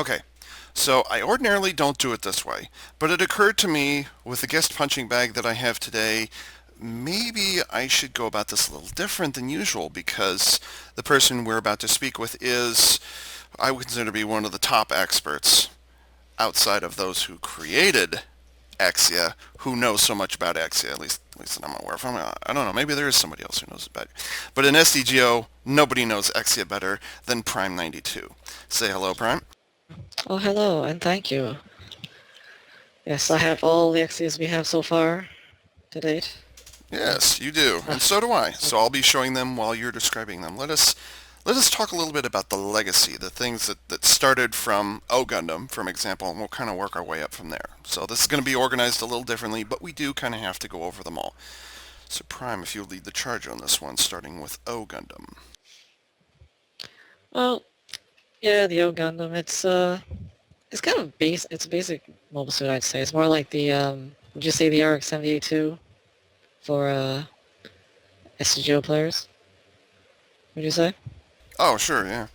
Okay, so I ordinarily don't do it this way, but it occurred to me with the guest punching bag that I have today, maybe I should go about this a little different than usual because the person we're about to speak with is, I would consider to be one of the top experts outside of those who created Exia, who knows so much about Exia, at least that I'm aware of. I don't know, maybe there is somebody else who knows it better. But in SDGO, nobody knows Exia better than Prime92. Say hello, Prime. Oh, hello, and thank you. Yes, I have all the Exes we have so far to date. Uh, Yes, you do, uh, and so do I. uh, So I'll be showing them while you're describing them. Let us talk a little bit about the legacy, the things that started from O Gundam, for example, and we'll kind of work our way up from there. So this is going to be organized a little differently, but we do kind of have to go over them all. So Prime, if you lead the charge on this one, starting with O Gundam. well, yeah, the old Gundam. It's kind of it's a basic mobile suit, I'd say. It's more like would you say the RX-78 for SDGO players? Would you say? Oh, sure, yeah.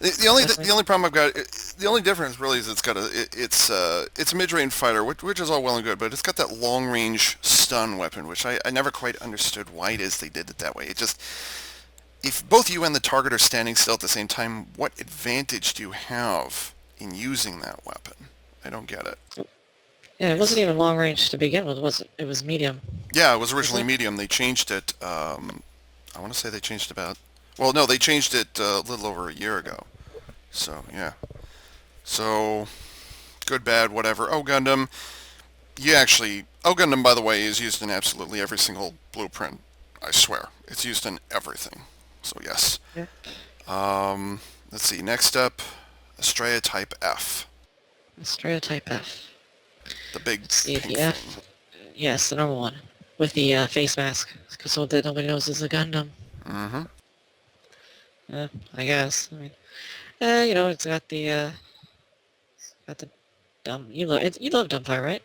The only Definitely. problem I've got, the only difference really is it's a mid-range fighter, which is all well and good, but it's got that long-range stun weapon, which I never quite understood why it is they did it that way. It just, if both you and the target are standing still at the same time, what advantage do you have in using that weapon? I don't get it. Yeah, it wasn't It's even long range to begin with, was it? It was medium, Yeah, it was originally wasn't medium. They changed it. I want to say they changed about. Well, no, they changed it a little over a year ago. So yeah. So good, bad, whatever. Oh Gundam. Oh Gundam, by the way, is used in absolutely every single blueprint. I swear, it's used in everything. So yes. it? Um, let's see. Next up, Estrella Type F, Yeah. Stereotype F. the big Let's see, pink the thing. F. Yes, the number one. With the face mask, so that nobody knows it's a Gundam. Mm-hmm. I guess. I mean, it's got the dumb. You love Dumbfire, right?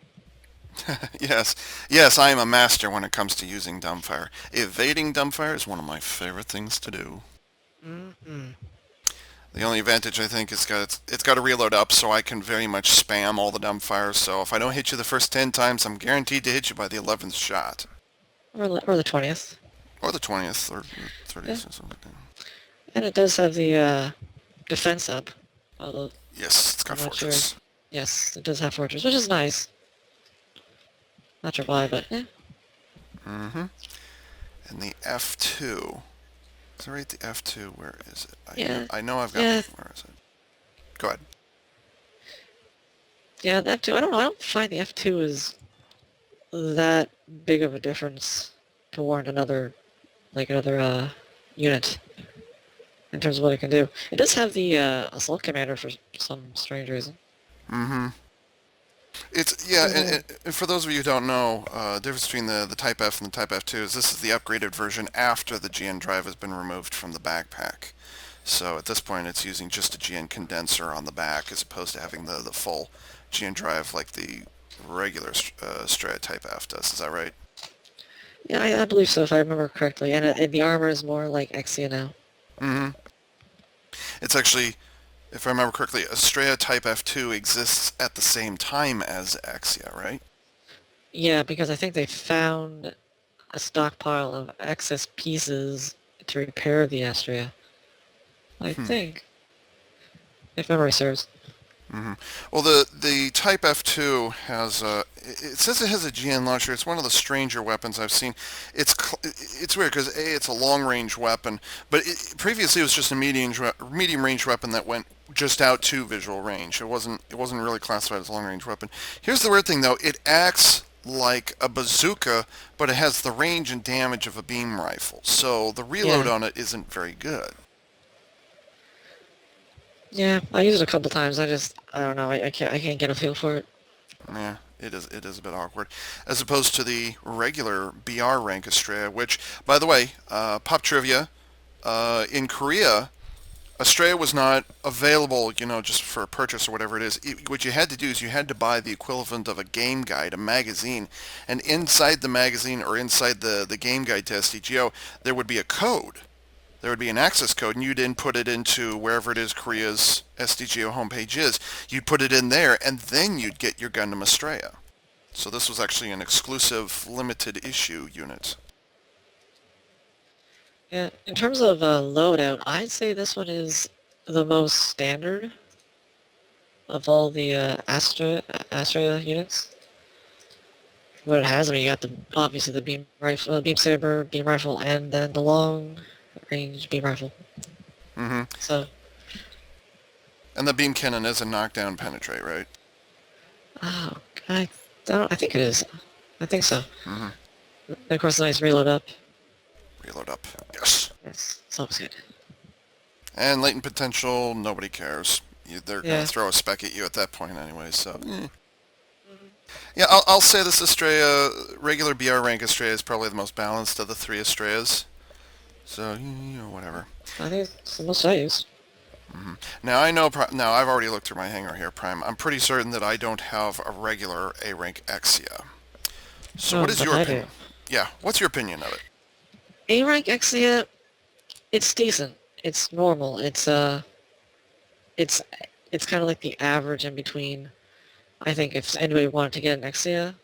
Yes, yes, I am a master when it comes to using dumbfire. Evading dumbfire is one of my favorite things to do. Mm-hmm. The only advantage I think is it's got to reload up, so I can very much spam all the dumbfires. So if I don't hit you the first 10 times, I'm guaranteed to hit you by the 11th shot, Or the 20th. or the 20th, or Yeah. 30th, or something like that. And it does have the defense up. Although Yes, it's got I'm not sure. fortress. Yes, it does have fortress, which is nice. Not sure why, but yeah. Mm-hmm. And the F2. Is it right? The F2. Where is it? Yeah. I know I've got. Yeah. Where is it? Go ahead. Yeah, the F2. I don't know. I don't find the F2 is that big of a difference to warrant another unit in terms of what it can do. It does have the assault commander for some strange reason. Mm-hmm. It's yeah, Mhm. and for those of you who don't know, the difference between the Type F and the Type F2 is this is the upgraded version after the GN drive has been removed from the backpack. So at this point, it's using just a GN condenser on the back as opposed to having the full GN drive like the regular Strata Type F does. Is that right? Yeah, I believe so if I remember correctly. And the armor is more like Exia now. Mm-hmm. It's actually, if I remember correctly, Strata Type F2 exists at the same time as Exia, right? Yeah, because I think they found a stockpile of excess pieces to repair the Astrea. I Hmm. think, if memory serves. Hmm. Well, the Type F2 has it says it has a GN launcher. It's one of the stranger weapons I've seen. It's weird because it's a long range weapon, but previously it was just a medium range weapon that went just out to visual range. It wasn't really classified as a long range weapon. Here's the weird thing though. It acts like a bazooka, but it has the range and damage of a beam rifle. So the reload Yeah. on it isn't very good. Yeah, I used it a couple times. I don't know. I can't get a feel for it. Yeah, it is a bit awkward, as opposed to the regular BR rank Estrella, which, by the way, pop trivia, in Korea, Estrella was not available, just for purchase or whatever it is. What you had to do is you had to buy the equivalent of a game guide, a magazine, and inside the magazine or inside the game guide to SDGO, there would be a code. There would be an access code, and you'd input it into wherever it is Korea's SDGO homepage is. You'd put it in there, and then you'd get your Gundam Estrella. So this was actually an exclusive, limited issue unit. Yeah, in terms of loadout, I'd say this one is the most standard of all the Astra units. What it has, I mean, you got the obviously the beam rifle, beam saber, beam rifle, and then the long range beam rifle. Hmm. So, And the beam cannon is a knockdown penetrate, right? oh, I don't, I think it is. I think so. Hmm. And of course, the nice reload up. Reload up. Yes. Yes, it's always good. And latent potential, nobody cares. They're going Yeah. to throw a spec at you at that point anyway, so... Yeah, I'll say this Estrella, regular BR rank Estrella is probably the most balanced of the three Estrellas. So, whatever. I think it's the most I use. Hmm. Now, I know... Now, I've already looked through my hangar here, Prime. I'm pretty certain that I don't have a regular A-rank Exia. So what Oh, is but your I do. opinion? Yeah, what's your opinion of it? A rank Exia, it's decent. It's normal. It's it's kind of like the average in between. I think if anybody wanted to get an Exia,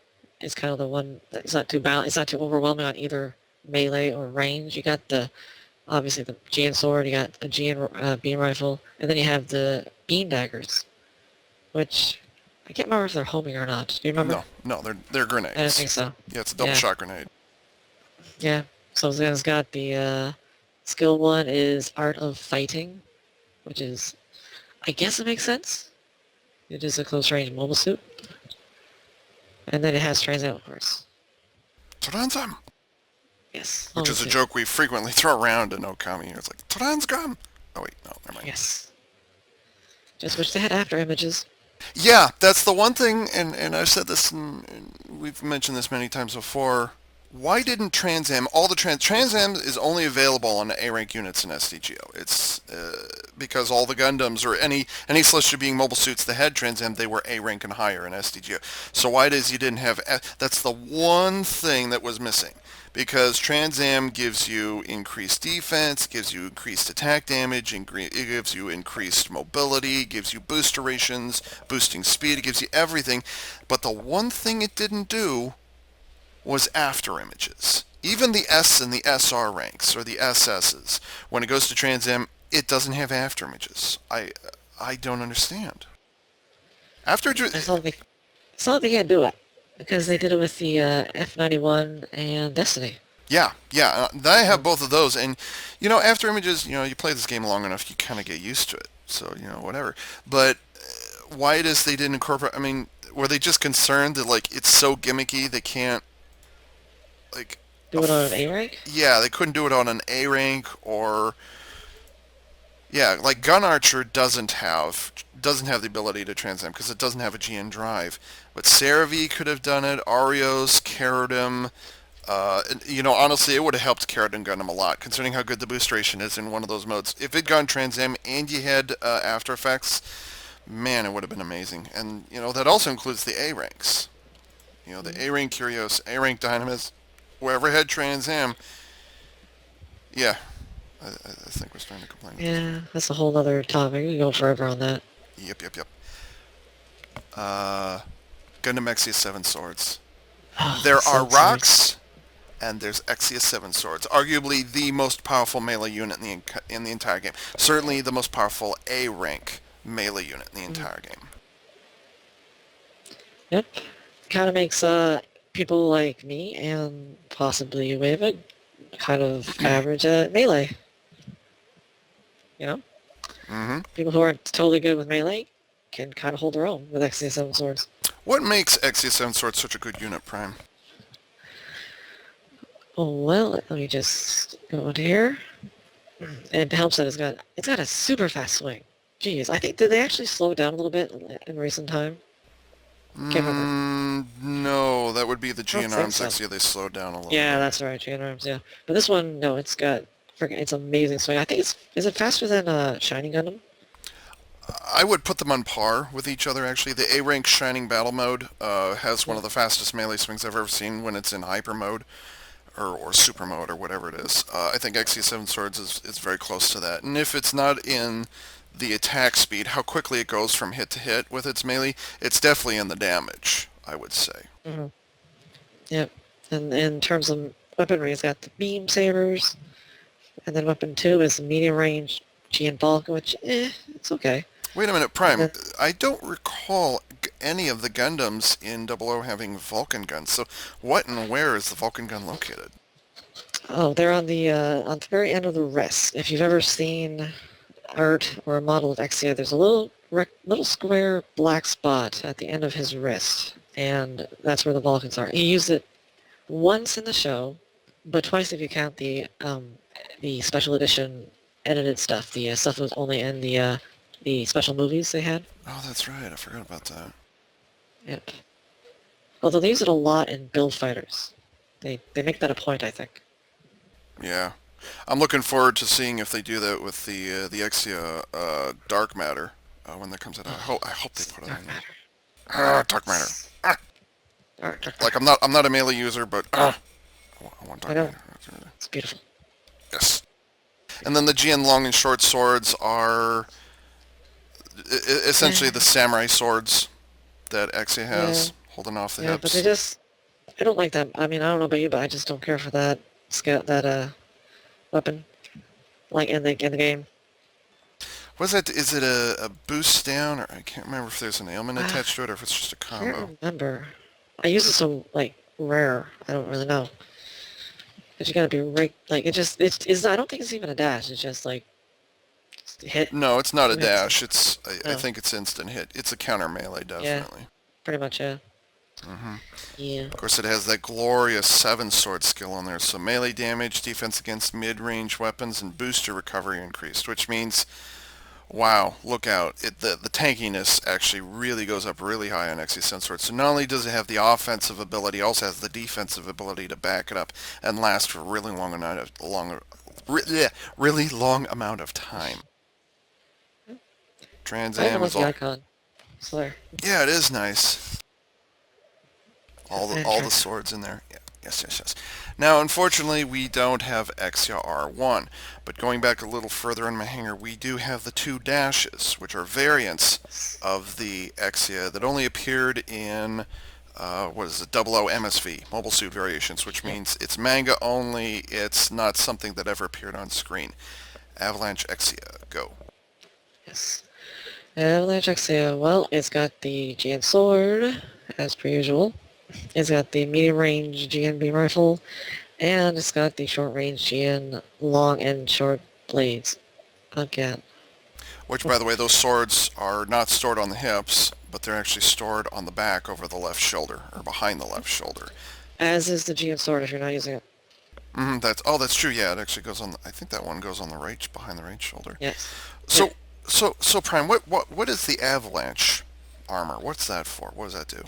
it's kind of the one that's not too it's not too overwhelming on either melee or range. You got the obviously the GN sword, you got a GN beam rifle, and then you have the beam daggers, which I can't remember if they're homing or not. Do you remember? No, they're I don't think grenades. so. Yeah, it's a double Yeah, shot grenade. yeah. So it's got the skill one is Art of Fighting, which is, I guess it makes sense. It is a close range mobile suit. And then it has Transat, of course. Toransam! Yes, Which mobile is a suit. joke we frequently throw around in Okami. It's like, Toransgam! Oh wait, no, never mind. Yes. Just wish they had after images. Yeah, that's the one thing, and I've said this, and we've mentioned this many times before. Why didn't Trans Am, all the Trans Am is only available on A rank units in SDGO. It's because all the Gundams or any Celestial being mobile suits that had Trans Am, they were A rank and higher in SDGO. So why does you didn't have? That's the one thing that was missing. Because Trans Am gives you increased defense, gives you increased attack damage, it gives you increased mobility, gives you boost durations, boosting speed, it gives you everything. But the one thing it didn't do was after images. Even the S and the SR ranks, or the SSs, when it goes to Trans Am, it doesn't have after images. I don't understand. After I thought they can't do it. Because they did it with the F91 and Destiny. yeah, I have both of those, and after images, you play this game long enough, you kind of get used to it. So whatever. But why it is they didn't incorporate? I mean, were they just concerned that like it's so gimmicky they can't like Do it on an A rank? yeah, they couldn't do it on an A rank or yeah, like Gun Archer doesn't have the ability to transcend because it doesn't have a GN drive. But Cerevi could have done it. Arios, Keradim. Honestly, it would have helped Keradim Gundam a lot, considering how good the boost ration is in one of those modes. If it gone Trans Am and you had After Effects, man, it would have been amazing. And that also includes the A ranks. The A rank Curios, A rank Dynamis, wherever had Trans Am. Yeah, I think we're starting to complain at this Yeah, point. that's a whole other topic. We can go forever on that. Yep. Uh, Gundam Exia 7 Swords. Oh, There are so sorry. rocks, and there's Exia 7 Swords. Arguably the most powerful melee unit in the entire game. Certainly the most powerful A rank melee unit in the entire game. Yep. Kind of makes people like me and possibly Wavid kind of average at melee. You know? Hmm. People who aren't totally good with melee can kind of hold their own with XC7 swords. What makes Exia 7 Swords such a good unit, Prime? Oh, well, let me just go into here. And it helps that it's got a super fast swing. Jeez, I think, did they actually slow it down a little bit in recent time? Can't remember. No, that would be the I don't GN think Arms so. Exia. They slowed down a little Yeah, bit. that's right, Chain Arms, yeah. But this one, no, it's amazing swing. I think is it faster than Shining Gundam? I would put them on par with each other, actually. The A-Rank Shining Battle Mode has one Yeah. of the fastest melee swings I've ever seen when it's in hyper mode. or super mode or whatever it is. I think Exia 7 Swords is very close to that. And if it's not in the attack speed, how quickly it goes from hit to hit with its melee, it's definitely in the damage, I would say. Hmm. Yep. And in terms of weaponry, it's got the beam sabers, and then weapon 2 is the medium range GN Bulk, which, it's okay. Wait a minute, And Prime. then, I don't recall any of the Gundams in Double O having Vulcan guns. So what and where is the Vulcan gun located? oh, they're on the very end of the wrist. If you've ever seen art or a model of Exia, there's a little square black spot at the end of his wrist, and that's where the Vulcans are. He used it once in the show, but twice if you count the special edition edited stuff, the stuff that was only in the special movies they had. Oh, that's right. I forgot about that. Yep. Although they use it a lot in build fighters. They make that a point, I think. Yeah. I'm looking forward to seeing if they do that with the Exia Dark Matter when that comes out. I hope they put it Dark in there. matter. Dark Matter. Dark Like matter. I'm not a melee user, but I want I Dark know. Matter. It's beautiful. Yes. And then the GN long and short swords are essentially the samurai swords that Exia Yeah, has, holding off the yeah, but hips. I don't like that. I mean, I don't know about you, but I just don't care for that weapon, like in the game. What is that? Is it a boost down, or I can't remember if there's an ailment Ah, attached to it, or if it's just a combo. can't remember. I use it so like rare. I don't really know. But you gotta be right. Like it's. I don't think it's even a dash. It's just like hit No, it's not a two hits. dash. I No. think it's instant hit. It's a counter melee, Yeah, definitely. pretty much. Yeah. hmm Yeah. Of course, it has that glorious seven sword skill on there. So melee damage, defense against mid-range weapons, and booster recovery increased, which means, wow, look out! The tankiness actually really goes up really high on Exia Sword. So not only does it have the offensive ability, it also has the defensive ability to back it up and last for a really long amount of time. Trans I even Am like is the all. icon. So there. Yeah, it is nice. And All the trans. swords in there. Yeah. Yes. Now, unfortunately, we don't have Exia R1, but going back a little further in my hanger, we do have the two dashes, which are variants of the Exia that only appeared in what is it, Double O MSV, Mobile Suit Variations, which Yep. means it's manga only. It's not something that ever appeared on screen. Avalanche Exia, go. Yes. Avalanche Exia. Well, it's got the GN sword as per usual. It's got the medium range GN beam rifle, and it's got the short range GN long and short blades. Again. Which, by the way, those swords are not stored on the hips, but they're actually stored on the back over the left shoulder, or behind the left shoulder. As is the GN sword if you're not using it. That's true. Yeah, it actually goes on. I think that one goes on the right, behind the right shoulder. Yes. So, Yep. so Prime, what is the avalanche armor? What's that for? What does that do?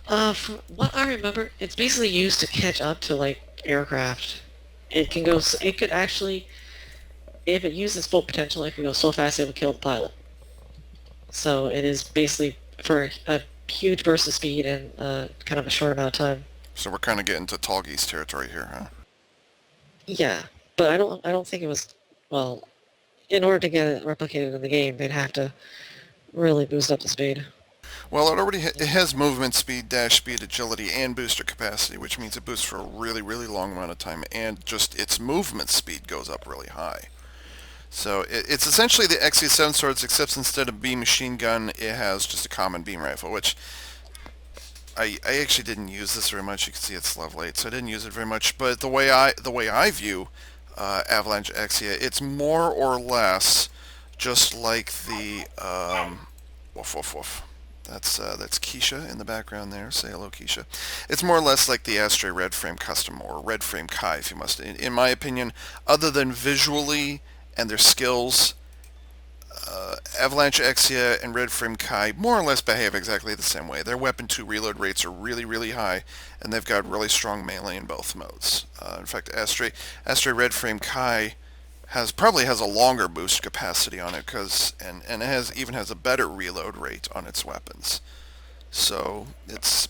From what I remember, it's basically used to catch up to, like, aircraft. It can go, it could actually, if it uses full potential, it can go so fast it would kill the pilot. So it is basically for a huge burst of speed in kind of a short amount of time. So we're kind of getting to tall geese territory here, huh? Yeah, but I don't think it was, well, in order to get it replicated in the game, they'd have to really boost up the speed. Well, it has movement speed, dash speed, agility, and booster capacity, which means it boosts for a really long amount of time, and just its movement speed goes up really high. So it's essentially the XE7 swords, except instead of beam machine gun, it has just a common beam rifle, which I actually didn't use this very much. You can see it's level 8, so I didn't use it very much. But the way I view Avalanche Exia, it's more or less just like the woof woof woof. That's Keisha in the background there. Say hello, Keisha. It's more or less like the Astray Red Frame Custom or Red Frame Kai, if you must. In my opinion, other than visually and their skills, Avalanche Exia and Red Frame Kai more or less behave exactly the same way. Their weapon 2 reload rates are really high, and they've got really strong melee in both modes. In fact, Astray Red Frame Kai probably has a longer boost capacity on it even has a better reload rate on its weapons. So it's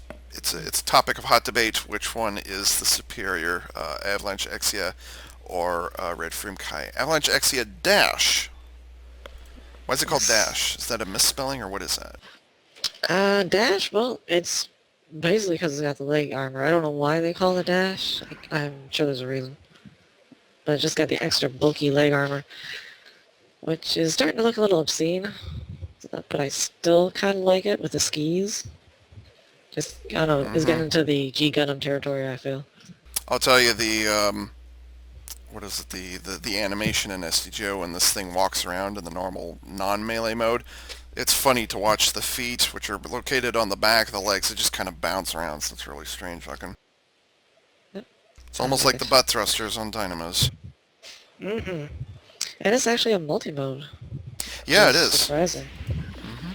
it's a topic of hot debate. Which one is the superior, Avalanche Exia or Red Frame Kai? Avalanche Exia Dash. Why is it called It's, Dash? Is that a misspelling or what is that? Dash, well, it's basically because it's got the leg armor. I don't know why they call it Dash. I'm sure there's a reason. But it's just got the extra bulky leg armor, which is starting to look a little obscene. But I still kind of like it with the skis. Just, I don't know, it's Hmm. getting into the G Gundam territory, I feel. I'll tell you what is it, the animation in SDGO when this thing walks around in the normal non-melee mode. It's funny to watch the feet, which are located on the back of the legs. They just kind of bounce around, so it's really strange looking. Yep, It's I almost like like the it. butt thrusters on Dynamos. Mm-hmm. And it's actually a multi-mode, which Yeah, it is is. surprising. Hmm.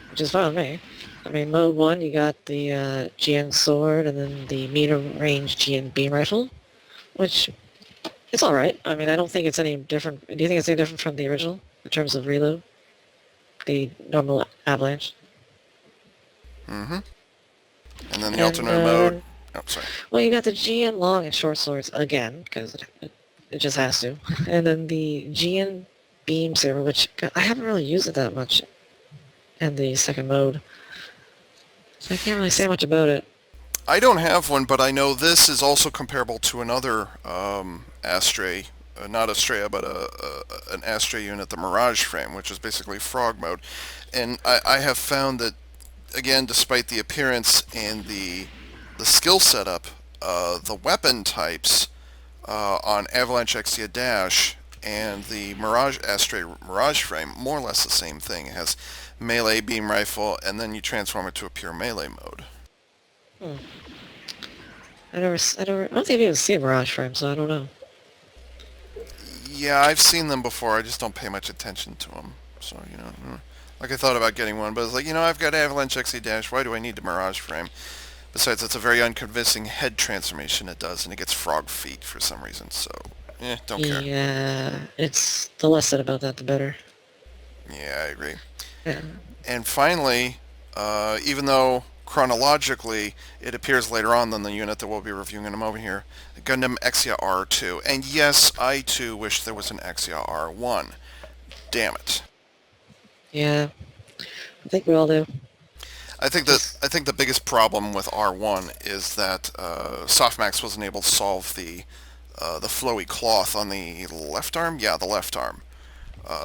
Which is fine with me. I mean, mode 1, you got the GN sword and then the medium-range GN beam rifle, which it's alright. I mean, I don't think it's any different. Do you think it's any different from the original in terms of reload? The normal avalanche? Hmm. And then the And alternate mode. then, Oh, sorry. well, you got the GN long and short swords again, because it just has to. And then the GN beam saber, which I haven't really used it that much in the second mode, so I can't really say much about it. I don't have one, but I know this is also comparable to another Astray, not Astrea, but an Astray unit, the Mirage frame, which is basically frog mode. And I have found that, again, despite the appearance and the skill setup, the weapon types on Avalanche Exia Dash and the Mirage Astray Mirage frame, more or less the same thing. It has melee beam rifle, and then you transform it to a pure melee mode. Hmm. I don't think I've even seen Mirage Frame, so I don't know. Yeah, I've seen them before. I just don't pay much attention to them. So, like I thought about getting one, but it's like, I've got Avalanche XE Dash. Why do I need the Mirage frame? Besides, it's a very unconvincing head transformation it does, and it gets frog feet for some reason. So, don't care. Yeah, it's the less said about that, the better. Yeah, I agree. Yeah. And finally, even though chronologically it appears later on than the unit that we'll be reviewing in a moment here, Gundam Exia R2. And yes, I too wish there was an Exia R1. Damn it. Yeah, I think we all do. Just, I think the biggest problem with R1 is that Softmax wasn't able to solve the flowy cloth on the left arm. Yeah, the left arm.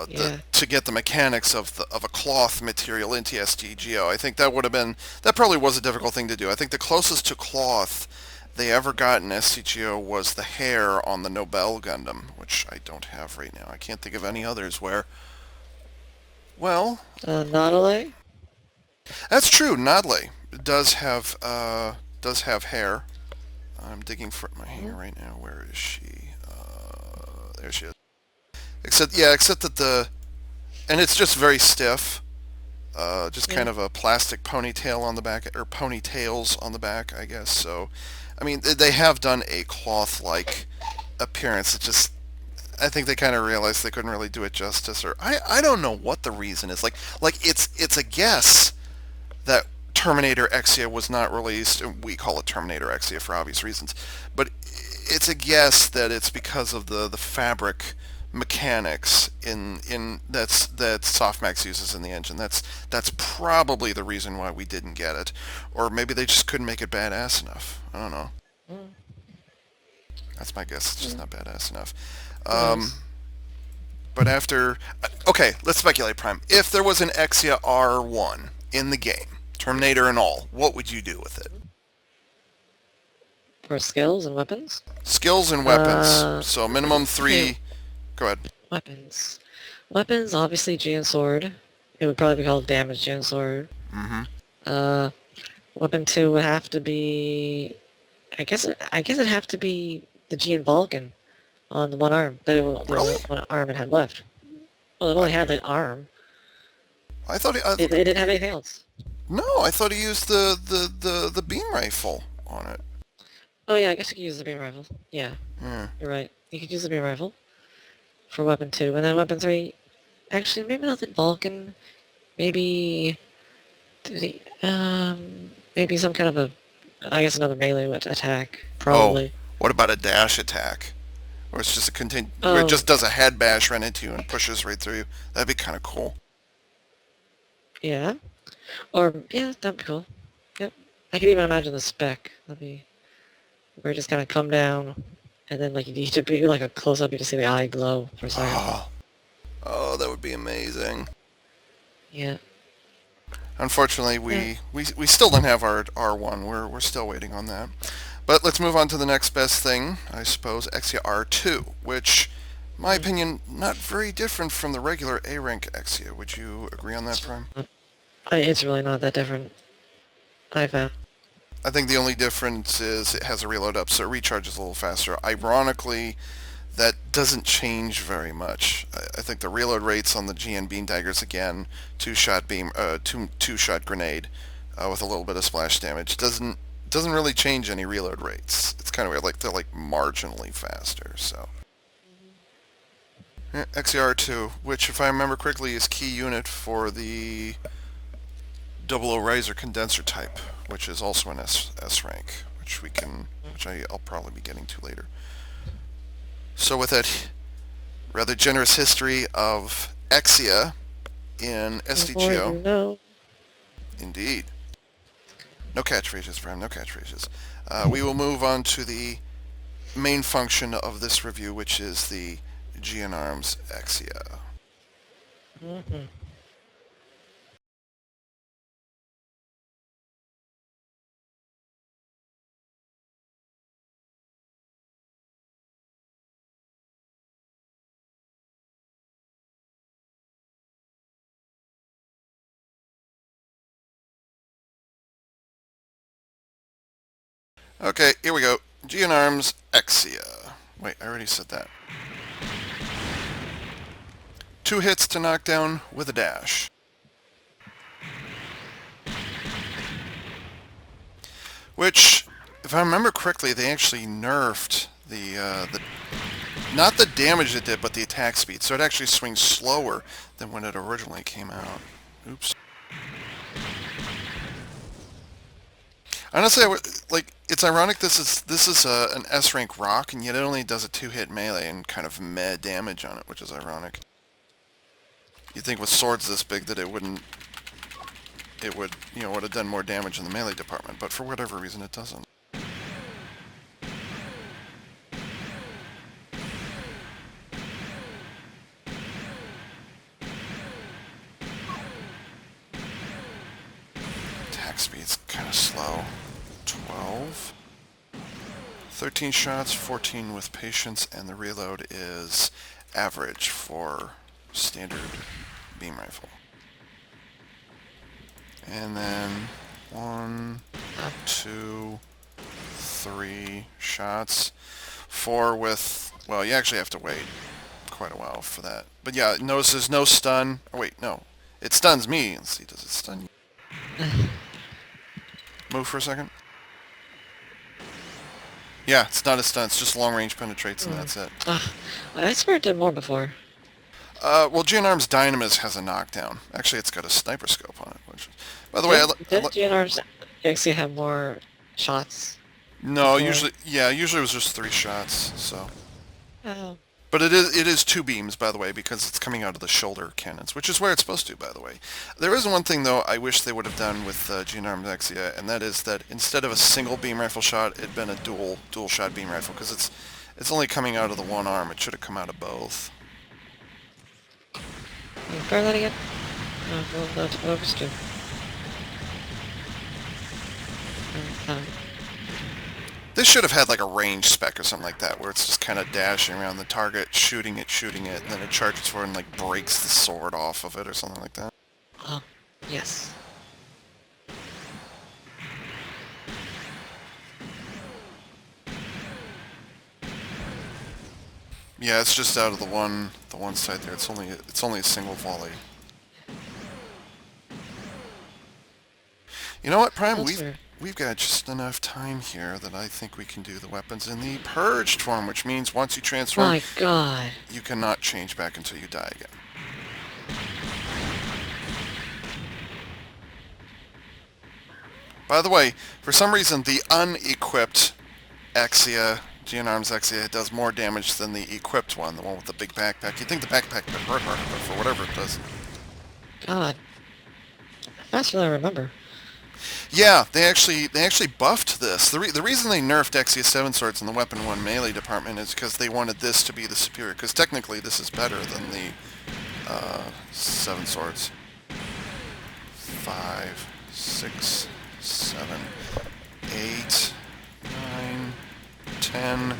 yeah. To get the mechanics of a cloth material into SDGO. I think that probably was a difficult thing to do. I think the closest to cloth they ever got in SDGO was the hair on the Nobel Gundam, which I don't have right now. I can't think of any others where. Well, Nautilus? that's true. Nodley does have hair. I'm digging for my hair Hmm? right now. Where is she? There she is. Except that and it's just very stiff. Just Yeah. kind of a plastic ponytail on the back, or ponytails on the back, I guess. So, I mean, they have done a cloth-like appearance. It just, I think they kind of realized they couldn't really do it justice, or I don't know what the reason is. Like it's a guess that Terminator Exia was not released. We call it Terminator Exia for obvious reasons, but it's a guess that it's because of the fabric mechanics that Softmax uses in the engine. That's probably the reason why we didn't get it, or maybe they just couldn't make it badass enough. I don't know. Mm, That's my guess. It's just mm, not badass enough. who Um, knows? but after, okay, let's speculate, Prime. If there was an Exia R1 in the game, Terminator and all, what would you do with it? For skills and weapons? Skills and weapons. Uh, So minimum okay, three. Go ahead. weapons. Weapons, obviously Gen Sword. It would probably be called Damage Gen Sword. Mm-hmm. Uh, Weapon 2 would have to be... I guess it'd have to be the Gen Vulcan on the one arm. The only Really? one arm it had left. Well, it I, only had the arm. I thought It didn't have anything else. no, I thought he used the beam rifle on it. Oh yeah, I guess you could use the beam rifle. Yeah, Yeah. you're right. You could use the beam rifle for weapon 2. And then weapon 3... Actually, maybe not the Vulcan. Maybe... Maybe some kind of a I guess another melee attack, Oh, probably. what about a dash attack? Where it's just where it Oh, just does a head bash right into you and pushes right through you. That'd be kind of cool. yeah. Or, yeah, that'd be cool. Yep. I could even imagine the spec. That'd be where it just kind of come down, and then, like, you could be, like, a close-up, you just see the eye glow for a second. Oh, oh, that would be amazing. Yeah. Unfortunately, Yeah. we still don't have our R1. We're still waiting on that. But let's move on to the next best thing, I suppose, Exia R2, which, in my Mm. opinion, not very different from the regular A rank Exia. Would you agree on that, Prime? It's really not that different, I found. I think the only difference is it has a reload up, so it recharges a little faster. Ironically, that doesn't change very much. I think the reload rates on the GN beam daggers again, two shot grenade, with a little bit of splash damage doesn't really change any reload rates. It's kind of weird, like they're like marginally faster. So yeah, XER2, which if I remember correctly is key unit for the double O riser condenser type, which is also an S rank, which I'll probably be getting to later. So with that rather generous history of Exia in Before you SDGO. know... Indeed. No catchphrases, Prime, no catchphrases. We will move on to the main function of this review, which is the GNARMS Exia. Mm-hmm. Okay, here we go. GNARMS Exia. Wait, I already said that. 2 hits to knock down with a dash. Which, if I remember correctly, they actually nerfed the not the damage it did, but the attack speed. So it actually swings slower than when it originally came out. Oops. Honestly, like it's ironic. This is an S rank rock, and yet it only does a 2-hit melee and kind of meh damage on it, which is ironic. You'd think with swords this big that it would would have done more damage in the melee department, but for whatever reason it doesn't. Attack speed's kind of slow. 12. 13 shots, 14 with patience, and the reload is average for standard beam rifle. And then 1, 2, 3 shots. 4 with, well, you actually have to wait quite a while for that. But yeah, notice there's no stun. Oh wait, no. It stuns me. Let's see, does it stun you? Move for a second. Yeah, it's not a stun, it's just long range penetrates and that's it. I swear it did more before. Well, GNARM's Dynamis has a knockdown. Actually, it's got a sniper scope on it. Which, by the way, Did GNRs actually have more shots no, before? usually it was just 3 shots. So, Oh. but it is 2 beams, by the way, because it's coming out of the shoulder cannons, which is where it's supposed to, by the way. There is one thing though I wish they would have done with GNARM's Exia, and that is that instead of a single beam rifle shot, it'd been a dual shot beam rifle, because it's only coming out of the one arm. It should have come out of both. Try that again? Oh, well, that's what I was doing. They should have had like a range spec or something like that, where it's just kind of dashing around the target, shooting it, and then it charges forward and like breaks the sword off of it or something like that. Oh, yes. Yeah, it's just out of the one side there. It's only a single volley. You know what, Prime? That's We've fair. we've got just enough time here that I think we can do the weapons in the purged form, which means once you transform, My god. you cannot change back until you die again. By the way, for some reason, the unequipped Exia, GN-Arms Exia, does more damage than the equipped one, the one with the big backpack. You'd think the backpack would hurt harder, but for whatever it does. God, faster than I remember. Yeah, they actually buffed this. The reason they nerfed Exia 7 swords in the Weapon 1 melee department is because they wanted this to be the superior, because technically this is better than the 7 swords. 5, 6, 7, 8, 9, 10.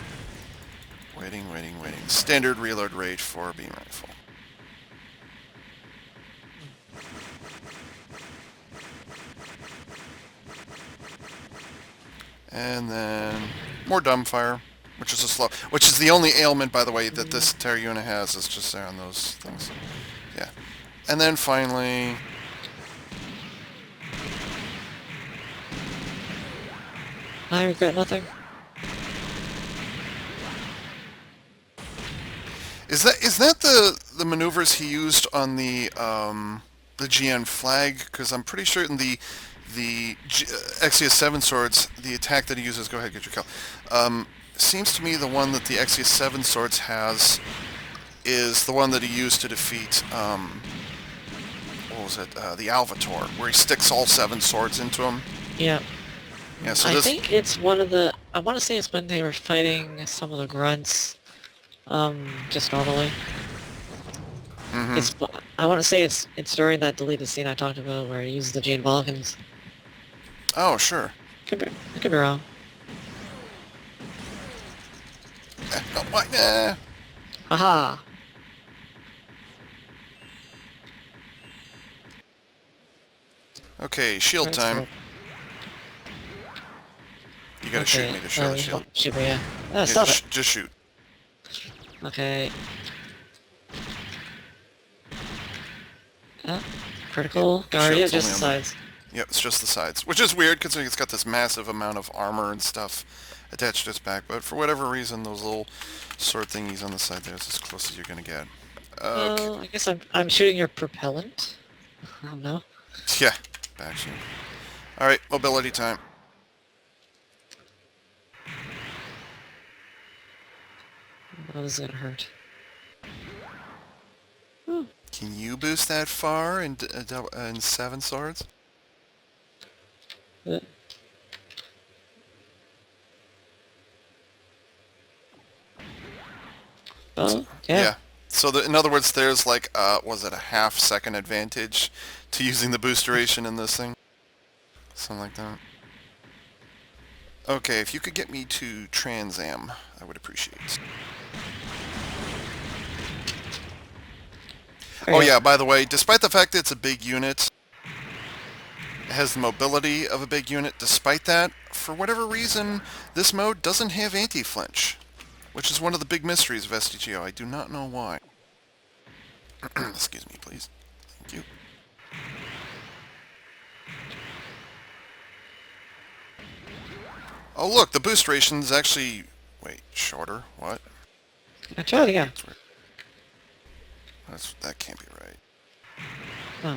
Waiting, waiting, waiting. Standard reload rate for beam rifle. And then more dumbfire, which is a slow, which is the only ailment, by the way, that this entire unit has, is just there on those things. Yeah. And then finally, I regret nothing. is that the maneuvers he used on the GN flag? Because I'm pretty sure in the Exia 7 swords, the attack that he uses, go ahead, get your kill, seems to me the one that the Exia 7 swords has is the one that he used to defeat, what was it, the Alvator, where he sticks all 7 swords into him. Yeah. Yeah, so I this, think it's one of the... I want to say it's when they were fighting some of the grunts, just normally. mhm. It's... I want to say it's during that deleted scene I talked about where he uses the Jane Balkans. Oh, sure. I could be wrong. Oh, what? Eh. Haha! Okay, shield That's time. cool. You gotta shoot Okay, me to show the shield. shoot me, yeah. Ah, Yeah, stop it! just shoot. Okay. Critical guard, yeah, Shield's just only the on sides. Yep, it's just the sides, which is weird considering it's got this massive amount of armor and stuff attached to its back. But for whatever reason, those little sword thingies on the side there is as close as you're gonna get. Okay. Well, I guess I'm shooting your propellant. I don't know. Yeah, back shoot. All right, mobility time. Oh, this is gonna hurt. Can you boost that far in 7 swords? Uh, Well, yeah. Yeah. So in other words, there's like, was it a half-second advantage to using the boost duration in this thing? Something like that. Okay, if you could get me to Trans Am, I would appreciate it. Oh Okay. yeah, by the way, despite the fact that it's a big unit, it has the mobility of a big unit, despite that, for whatever reason, this mode doesn't have anti-flinch, which is one of the big mysteries of SDGO. I do not know why. Excuse me, please. Thank you. Oh look, the boost duration is actually... Wait, shorter? What? I tried again. That can't be right. Oh.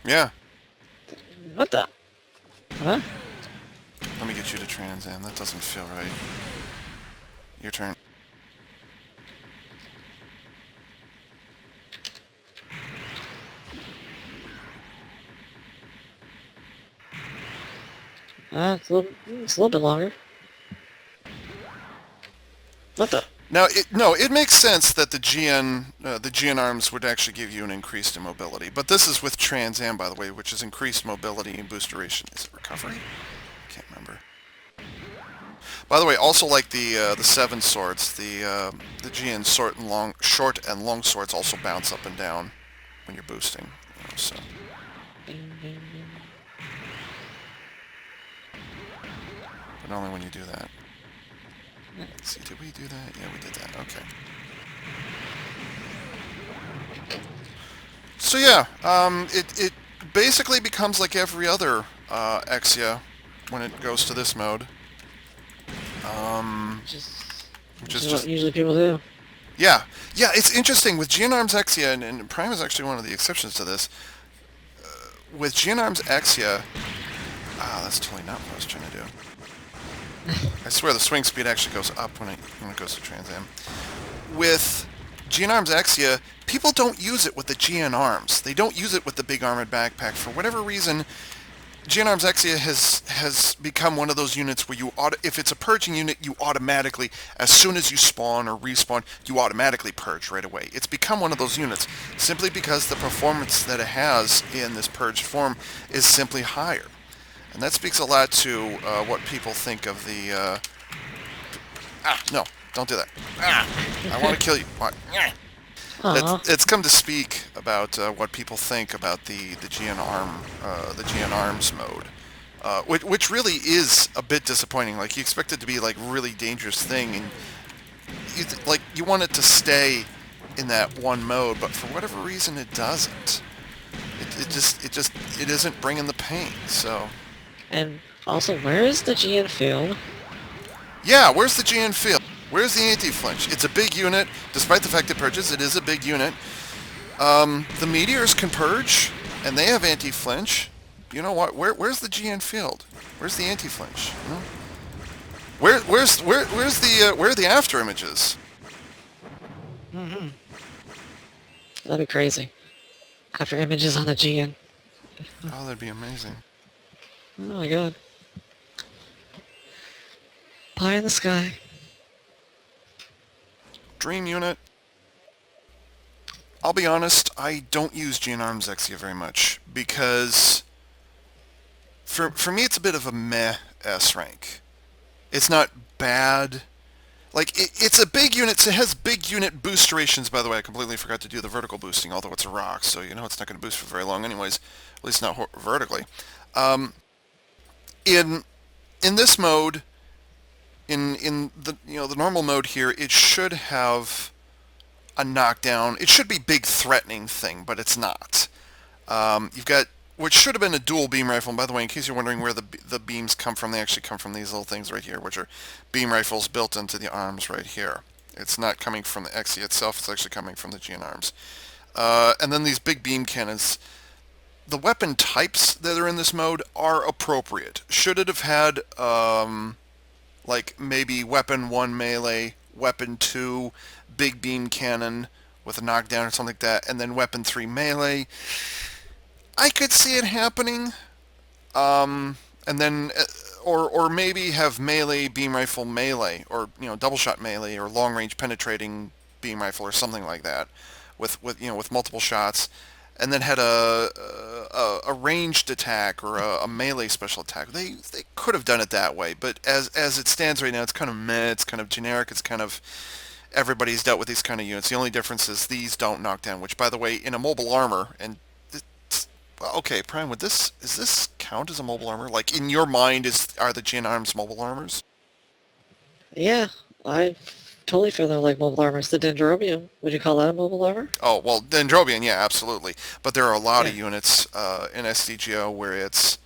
Yeah. What the? Huh? Let me get you to Trans Am. That doesn't feel right. Your turn. It's a little bit longer. What the? Now, it makes sense that the GN arms would actually give you an increased in mobility, but this is with Trans Am, by the way, which is increased mobility and boost duration. Is it recovery? I can't remember. By the way, also like the 7 swords, the GN short and long swords also bounce up and down when you're boosting. So, but only when you do that. Let's see, did we do that? Yeah, we did that. Okay. So yeah, it basically becomes like every other Exia when it goes to this mode. Just, Which which is is what just usually people do. Yeah, yeah. It's interesting with GN-Arms Exia, and Prime is actually one of the exceptions to this. With GN-Arms Exia, that's totally not what I was trying to do. I swear the swing speed actually goes up when it goes to Trans Am. With GN-Arms Exia, people don't use it with the GN-Arms. They don't use it with the big armored backpack. For whatever reason, GN-Arms Exia has become one of those units where if it's a purging unit, you automatically, as soon as you spawn or respawn, you automatically purge right away. It's become one of those units simply because the performance that it has in this purged form is simply higher. And that speaks a lot to what people think of the... no, don't do that. I want to kill you. What? Aw. It's come to speak about what people think about the GN Arms mode, which really is a bit disappointing. Like you expect it to be like really dangerous thing, and you want it to stay in that one mode, but for whatever reason it doesn't. It isn't bringing the pain. So And also, where is the GN field? yeah, where's the GN field? Where's the anti-flinch? It's a big unit, despite the fact it purges. It is a big unit. The meteors can purge, and they have anti-flinch. You know what? Where's the GN field? Where's the anti-flinch? You know? Where are the after images? That'd be crazy. After images on the GN. Oh, that'd be amazing. Oh my god. Pie in the sky. Dream unit. I'll be honest, I don't use GN Arms Exia very much because for me it's a bit of a meh S rank. It's not bad. Like, it's a big unit, so it has big unit boost durations, by the way. I completely forgot to do the vertical boosting, although it's a rock, so you know it's not going to boost for very long anyways, at least not vertically. Um, in in this mode, in the the normal mode here, it should have a knockdown. It should be big threatening thing, but it's not. You've got which should have been a dual beam rifle. And by the way, in case you're wondering where the beams come from, they actually come from these little things right here, which are beam rifles built into the arms right here. It's not coming from the Exia itself. It's actually coming from the GN arms. And then these big beam cannons. The weapon types that are in this mode are appropriate. Should it have had like maybe weapon 1 melee, weapon 2 big beam cannon with a knockdown or something like that, and then weapon 3 melee? I could see it happening. And then, or maybe have melee beam rifle melee, or double shot melee, or long range penetrating beam rifle, or something like that, with multiple shots, and then had a ranged attack or a melee special attack. They could have done it that way, but as it stands right now, it's kind of meh. It's kind of generic. It's kind of everybody's dealt with these kind of units. The only difference is these don't knock down. Which, by the way, in a mobile armor and well, okay, Prime, is this count as a mobile armor? Like in your mind, are the GN arms mobile armors? Yeah, I totally feel they're like mobile armors. The Dendrobium, would you call that a mobile armor? Oh well, Dendrobian, yeah, absolutely. But there are a lot Yeah. of units in SDGO where it's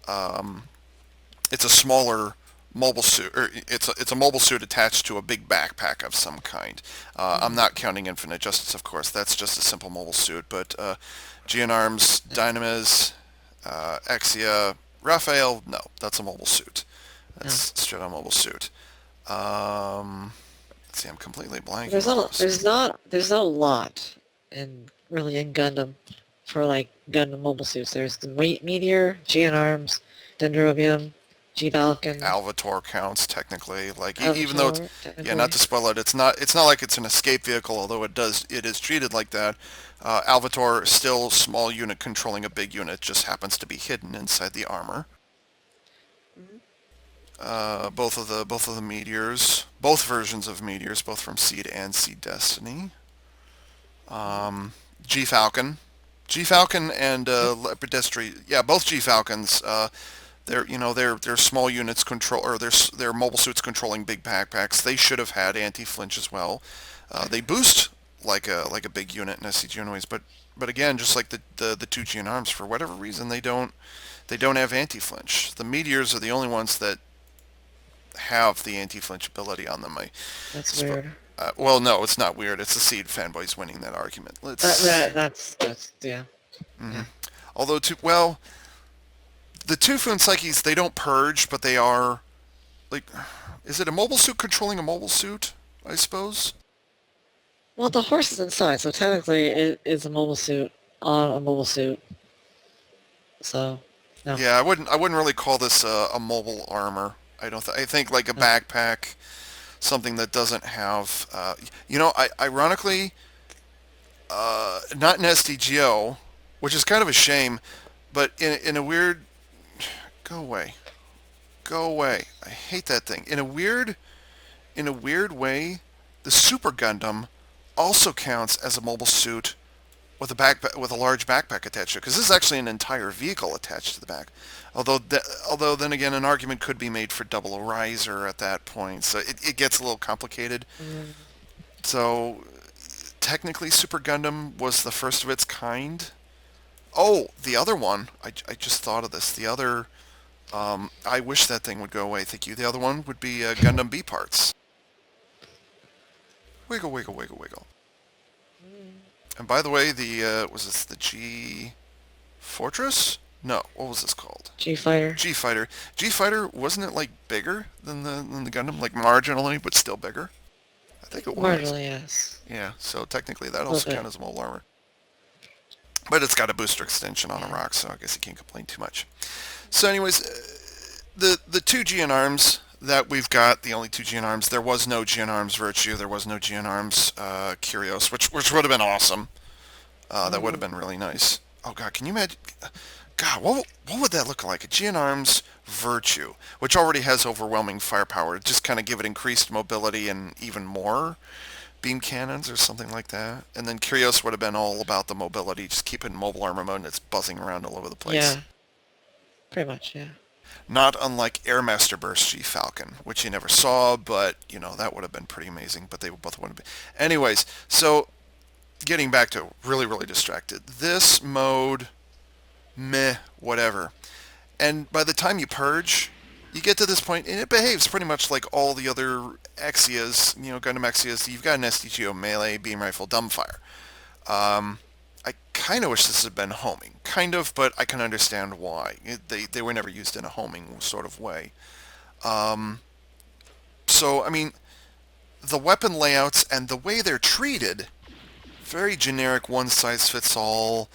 a smaller mobile suit, or it's a mobile suit attached to a big backpack of some kind. I'm not counting Infinite Justice, of course. That's just a simple mobile suit. But GN Arms, Dynamis, Exia, Raphael, no, that's a mobile suit. No. That's straight on mobile suit. Let's see, I'm completely blanking There's on not this. there's not a lot in Gundam for like Gundam mobile suits. There's the Meteor, GN Arms, Dendrobium, G Falcon, Alvator counts technically, like even though it's Albator, yeah, not technically. to spoil it, it's not like it's an escape vehicle, although it is treated like that. Alvator still small unit controlling a big unit, just happens to be hidden inside the armor. Both of the meteors, both versions of meteors, both from Seed and Seed Destiny. G Falcon, G Falcon and Lepidestri, yeah, both G Falcons. They're small units control, or they're mobile suits controlling big backpacks. They should have had anti-flinch as well. They boost like a big unit in SCG anyways, but again, just like the two GN arms, for whatever reason they don't have anti-flinch. The meteors are the only ones that have the anti-flinch ability on them. That's weird. Well, no, it's not weird. It's the Seed fanboys winning that argument. That, Let's. that that's yeah, hmm yeah. Although, well, the two Fun Psyches, they don't purge, but they are like. Is it a mobile suit controlling a mobile suit? I suppose. Well, the horse is inside, so technically it is a mobile suit on a mobile suit. So, no, Yeah, I wouldn't really call this a mobile armor. I don't. I think like a no. backpack, something that doesn't have. Ironically, not in SDGO, which is kind of a shame, but in a weird. Go away. Go away. I hate that thing. In a weird way, the Super Gundam also counts as a mobile suit with a with a large backpack attached to it, because this is actually an entire vehicle attached to the back. Although then again, an argument could be made for double riser at that point, so it gets a little complicated. Mm, So technically, Super Gundam was the first of its kind. Oh, the other one. I just thought of this. The other. I wish that thing would go away. Thank you. The other one would be Gundam B parts. Wiggle, wiggle, wiggle, wiggle. And by the way, the was this the G Fortress? No, what was this called? G Fighter. G Fighter. G Fighter, wasn't it like bigger than the Gundam, like marginally, but still bigger? I think it was. Marginally, yes. Yeah, so technically that A little also bit. counts as mobile armor. But it's got a booster extension on a Yeah. rock, so I guess you can't complain too much. So, anyways, the two GN arms that we've got, the only two GN arms, there was no GN arms Virtue, there was no GN arms Curios, which would have been awesome. That would have Mm, been really nice. Oh God, can you imagine? God, what would that look like? A GN arms Virtue, which already has overwhelming firepower, just kind of give it increased mobility and even more beam cannons or something like that. And then Curios would have been all about the mobility, just keep it in mobile armor mode and it's buzzing around all over the place. yeah, pretty much, yeah. Not unlike Airmaster Burst G Falcon, which you never saw, but that would have been pretty amazing. But they both wouldn't be. Anyways, so getting back to really, really distracted. This mode, meh, whatever. And by the time you purge, you get to this point, and it behaves pretty much like all the other Exias, Gundam Exias. You've got an SDGO melee, beam rifle, dumbfire. Um, I kind of wish this had been homing. Kind of, but I can understand why. They were never used in a homing sort of way. Um, so, I mean, the weapon layouts and the way they're treated, very generic, one-size-fits-all,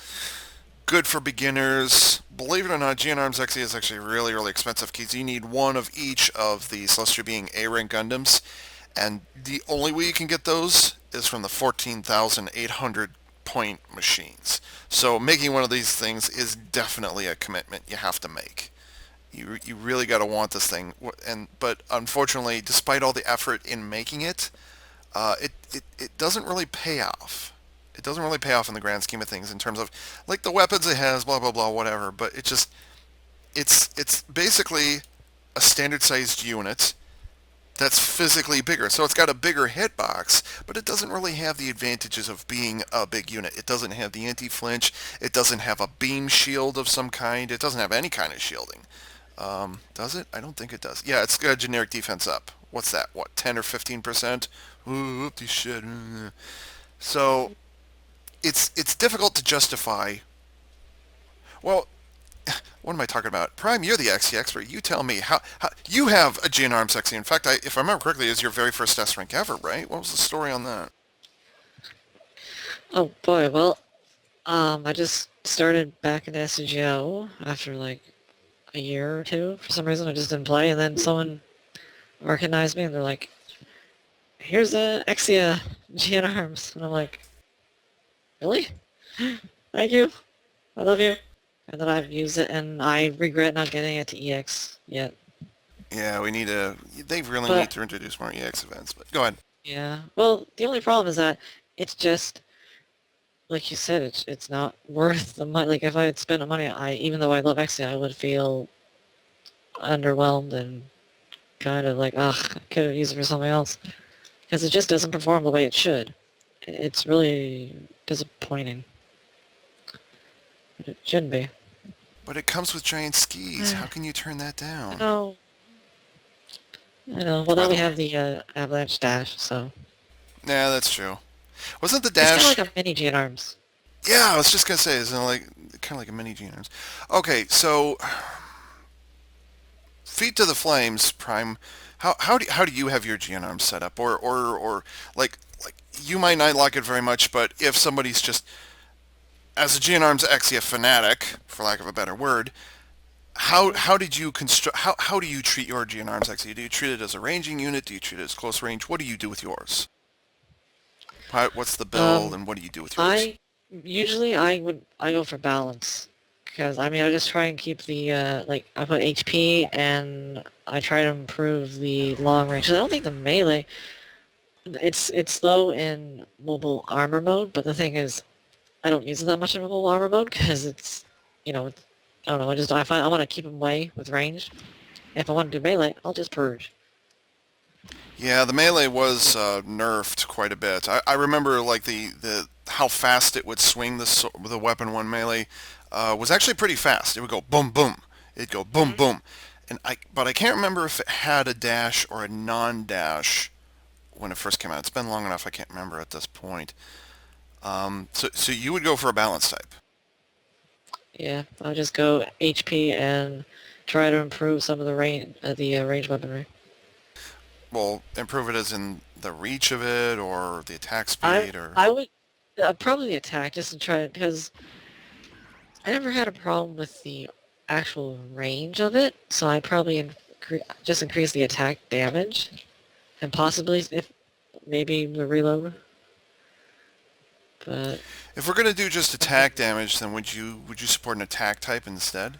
good for beginners. Believe it or not, GN Arms XE is actually really, really expensive because you need one of each of the Celestial Being A-Rank Gundams, and the only way you can get those is from the 14,800 point machines. So making one of these things is definitely a commitment you have to make. You really got to want this thing, but unfortunately, despite all the effort in making it, it doesn't really pay off. It doesn't really pay off in the grand scheme of things in terms of like the weapons it has, blah blah blah, whatever. But it's basically a standard sized unit that's physically bigger. So it's got a bigger hitbox, but it doesn't really have the advantages of being a big unit. It doesn't have the anti-flinch. It doesn't have a beam shield of some kind. It doesn't have any kind of shielding. Does it? I don't think it does. Yeah, it's got generic defense up. What's that? What, 10 or 15%? Ooh, whoopty shit. So it's difficult to justify. Well, what am I talking about? Prime, you're the XE expert. You tell me how you have a GN Arms XE. In fact, if I remember correctly, it was your very first S rank ever, right? What was the story on that? Oh boy, well, I just started back in SDGO after like a year or two. For some reason, I just didn't play, and then someone recognized me, and they're like, "Here's a Exia GN Arms," and I'm like, "Really? Thank you. I love you." And then I've used it, and I regret not getting it to EX yet. Yeah, we need to. They really need But to introduce more EX events. But go ahead. yeah, well, the only problem is that it's just like you said, it's not worth the money. Like if I had spent the money, even though I love Exia, I would feel underwhelmed and kind of like, ugh, I could have used it for something else. Because it just doesn't perform the way it should. It's really disappointing. It shouldn't be. But it comes with giant skis. How I can you turn that down? know. I know. Well, By now the we way, have the Avalanche Dash, so... Yeah, that's true. Wasn't the It's kind of dash? like a mini G arms. Yeah, I was just gonna say, isn't it like kind of like a mini Geners? Okay, so feet to the flames, Prime. How do you have your GN set up, or like you might not like it very much, but if somebody's just as a GN Exia fanatic, for lack of a better word, how did you construct? How do you treat your GN Exia? Do you treat it as a ranging unit? Do you treat it as close range? What do you do with yours? What's the build, Um, and what do you do with yours? I usually I go for balance because I mean I just try and keep the like I put HP and I try to improve the long range. I don't think the melee it's slow in mobile armor mode, but the thing is I don't use it that much in mobile armor mode because it's you know it's, I don't know I find I want to keep them away with range. If I want to do melee, I'll just purge. Yeah, the melee was nerfed quite a bit. I remember like the how fast it would swing the weapon one melee was actually pretty fast. It would go boom boom. It'd go boom Mhm. boom, but I can't remember if it had a dash or a non-dash when it first came out. It's been long enough I can't remember at this point. So you would go for a balance type. Yeah, I'll just go HP and try to improve some of the range weaponry. Well, improve it as in the reach of it or the attack I speed or. I would probably attack just to try because I never had a problem with the actual range of it, so I probably just increase the attack damage and possibly if maybe the reload. But If we're gonna do just attack damage, then would you support an attack type instead?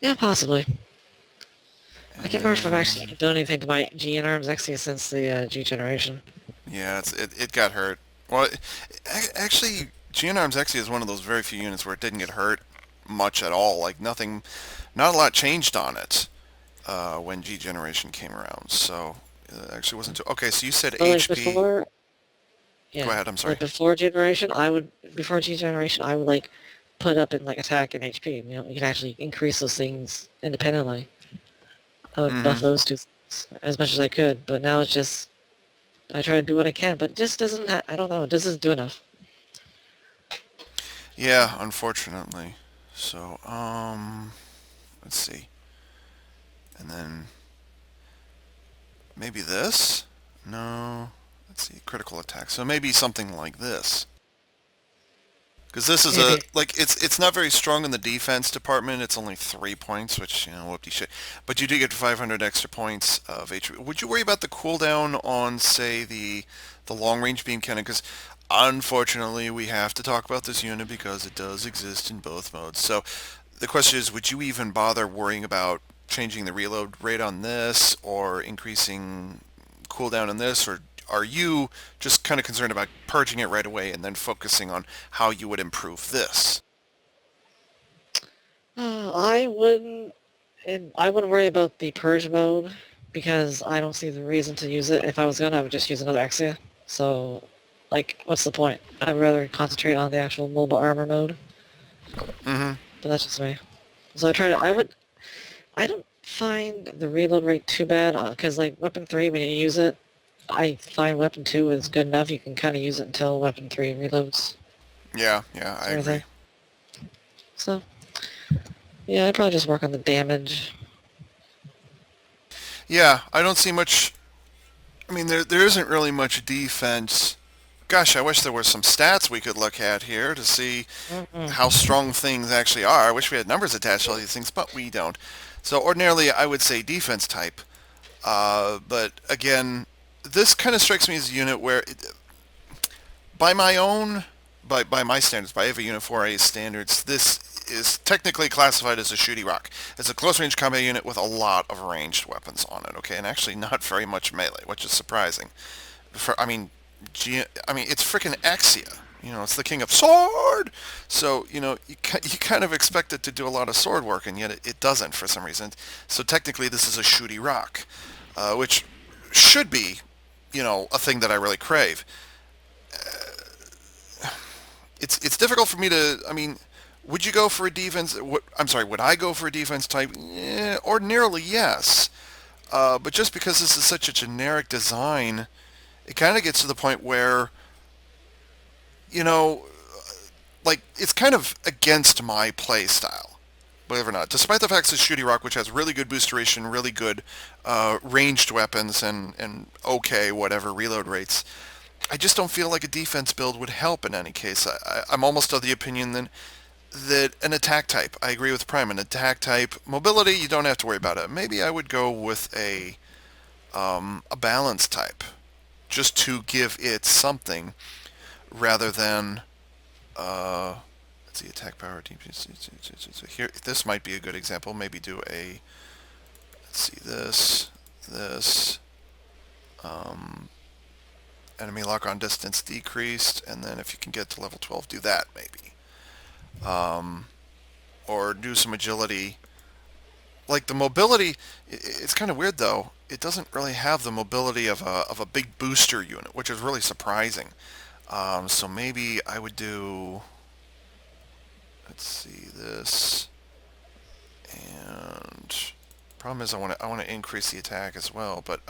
yeah, possibly. I And can't remember if I've actually then, done anything to my G and arms actually since the G generation. yeah, it got hurt. Well, actually, GN Exia is one of those very few units where it didn't get hurt much at all. Like nothing, not a lot changed on it when G generation came around. So it actually wasn't too. Okay, so you said But like HP. before, Go yeah, ahead. I'm sorry. like before G generation, I would like put up in like attack and HP. You know, you can actually increase those things independently. I would Hmm. buff those two things as much as I could, but now it's just I try to do what I can, but it just doesn't. I don't know. It doesn't do enough. Yeah, unfortunately. So let's see, and then maybe this. No. Let's see, critical attack. So maybe something like this. Because this is a Maybe. like it's not very strong in the defense department. It's only 3 points, which whoopty shit. But you do get 500 extra points of HP. Would you worry about the cooldown on say the long range beam cannon? Because unfortunately we have to talk about this unit because it does exist in both modes. So the question is, would you even bother worrying about changing the reload rate on this or increasing cooldown on this, or are you just kind of concerned about purging it right away and then focusing on how you would improve this? I wouldn't. And I wouldn't worry about the purge mode because I don't see the reason to use it. If I was gonna, I would just use another Exia. So, like, what's the point? I'd rather concentrate on the actual mobile armor mode. Hmm. But that's just me. So I try to. I don't find the reload rate too bad because like weapon 3 when you use it, I find weapon 2 is good enough. You can kind of use it until weapon 3 reloads, Yeah, yeah, I sort of thing. agree. So yeah, I'd probably just work on the damage. Yeah, I don't see much. I mean, there isn't really much defense. Gosh, I wish there were some stats we could look at here to see how Mm-mm. strong things actually are. I wish we had numbers attached to all these things, but we don't. So ordinarily, I would say defense type. But again, this kind of strikes me as a unit where by my own, by my standards, by EVA Unit 4A standards, this is technically classified as a shooty rock. It's a close range combat unit with a lot of ranged weapons on it, okay, and actually not very much melee, which is surprising. I mean, it's freaking Exia. It's the king of sword. So, you kind of expect it to do a lot of sword work, and yet it doesn't for some reason. So technically, this is a shooty rock, which should be, a thing that I really crave. It's difficult for me to. I mean, would you go for a defense? I'm sorry. Would I go for a defense type? Ordinarily, yes. But just because this is such a generic design, it kind of gets to the point where, you know, like it's kind of against my play style, believe it or not. Despite the fact that Shooty Rock, which has really good boost duration, really good ranged weapons, and okay whatever reload rates, I just don't feel like a defense build would help in any case. I'm almost of the opinion that an attack type. I agree with Prime. An attack type mobility, you don't have to worry about it. Maybe I would go with a balance type, just to give it something rather than let's see, attack power. Here, this might be a good example. Maybe do a, let's see, this, um, enemy lock on distance decreased, and then if you can get to level 12, do that maybe. Um, or do some agility. Like the mobility, it's kind of weird though. It doesn't really have the mobility of a big booster unit, which is really surprising. So maybe I would do, let's see, this, and problem is I want to increase the attack as well, but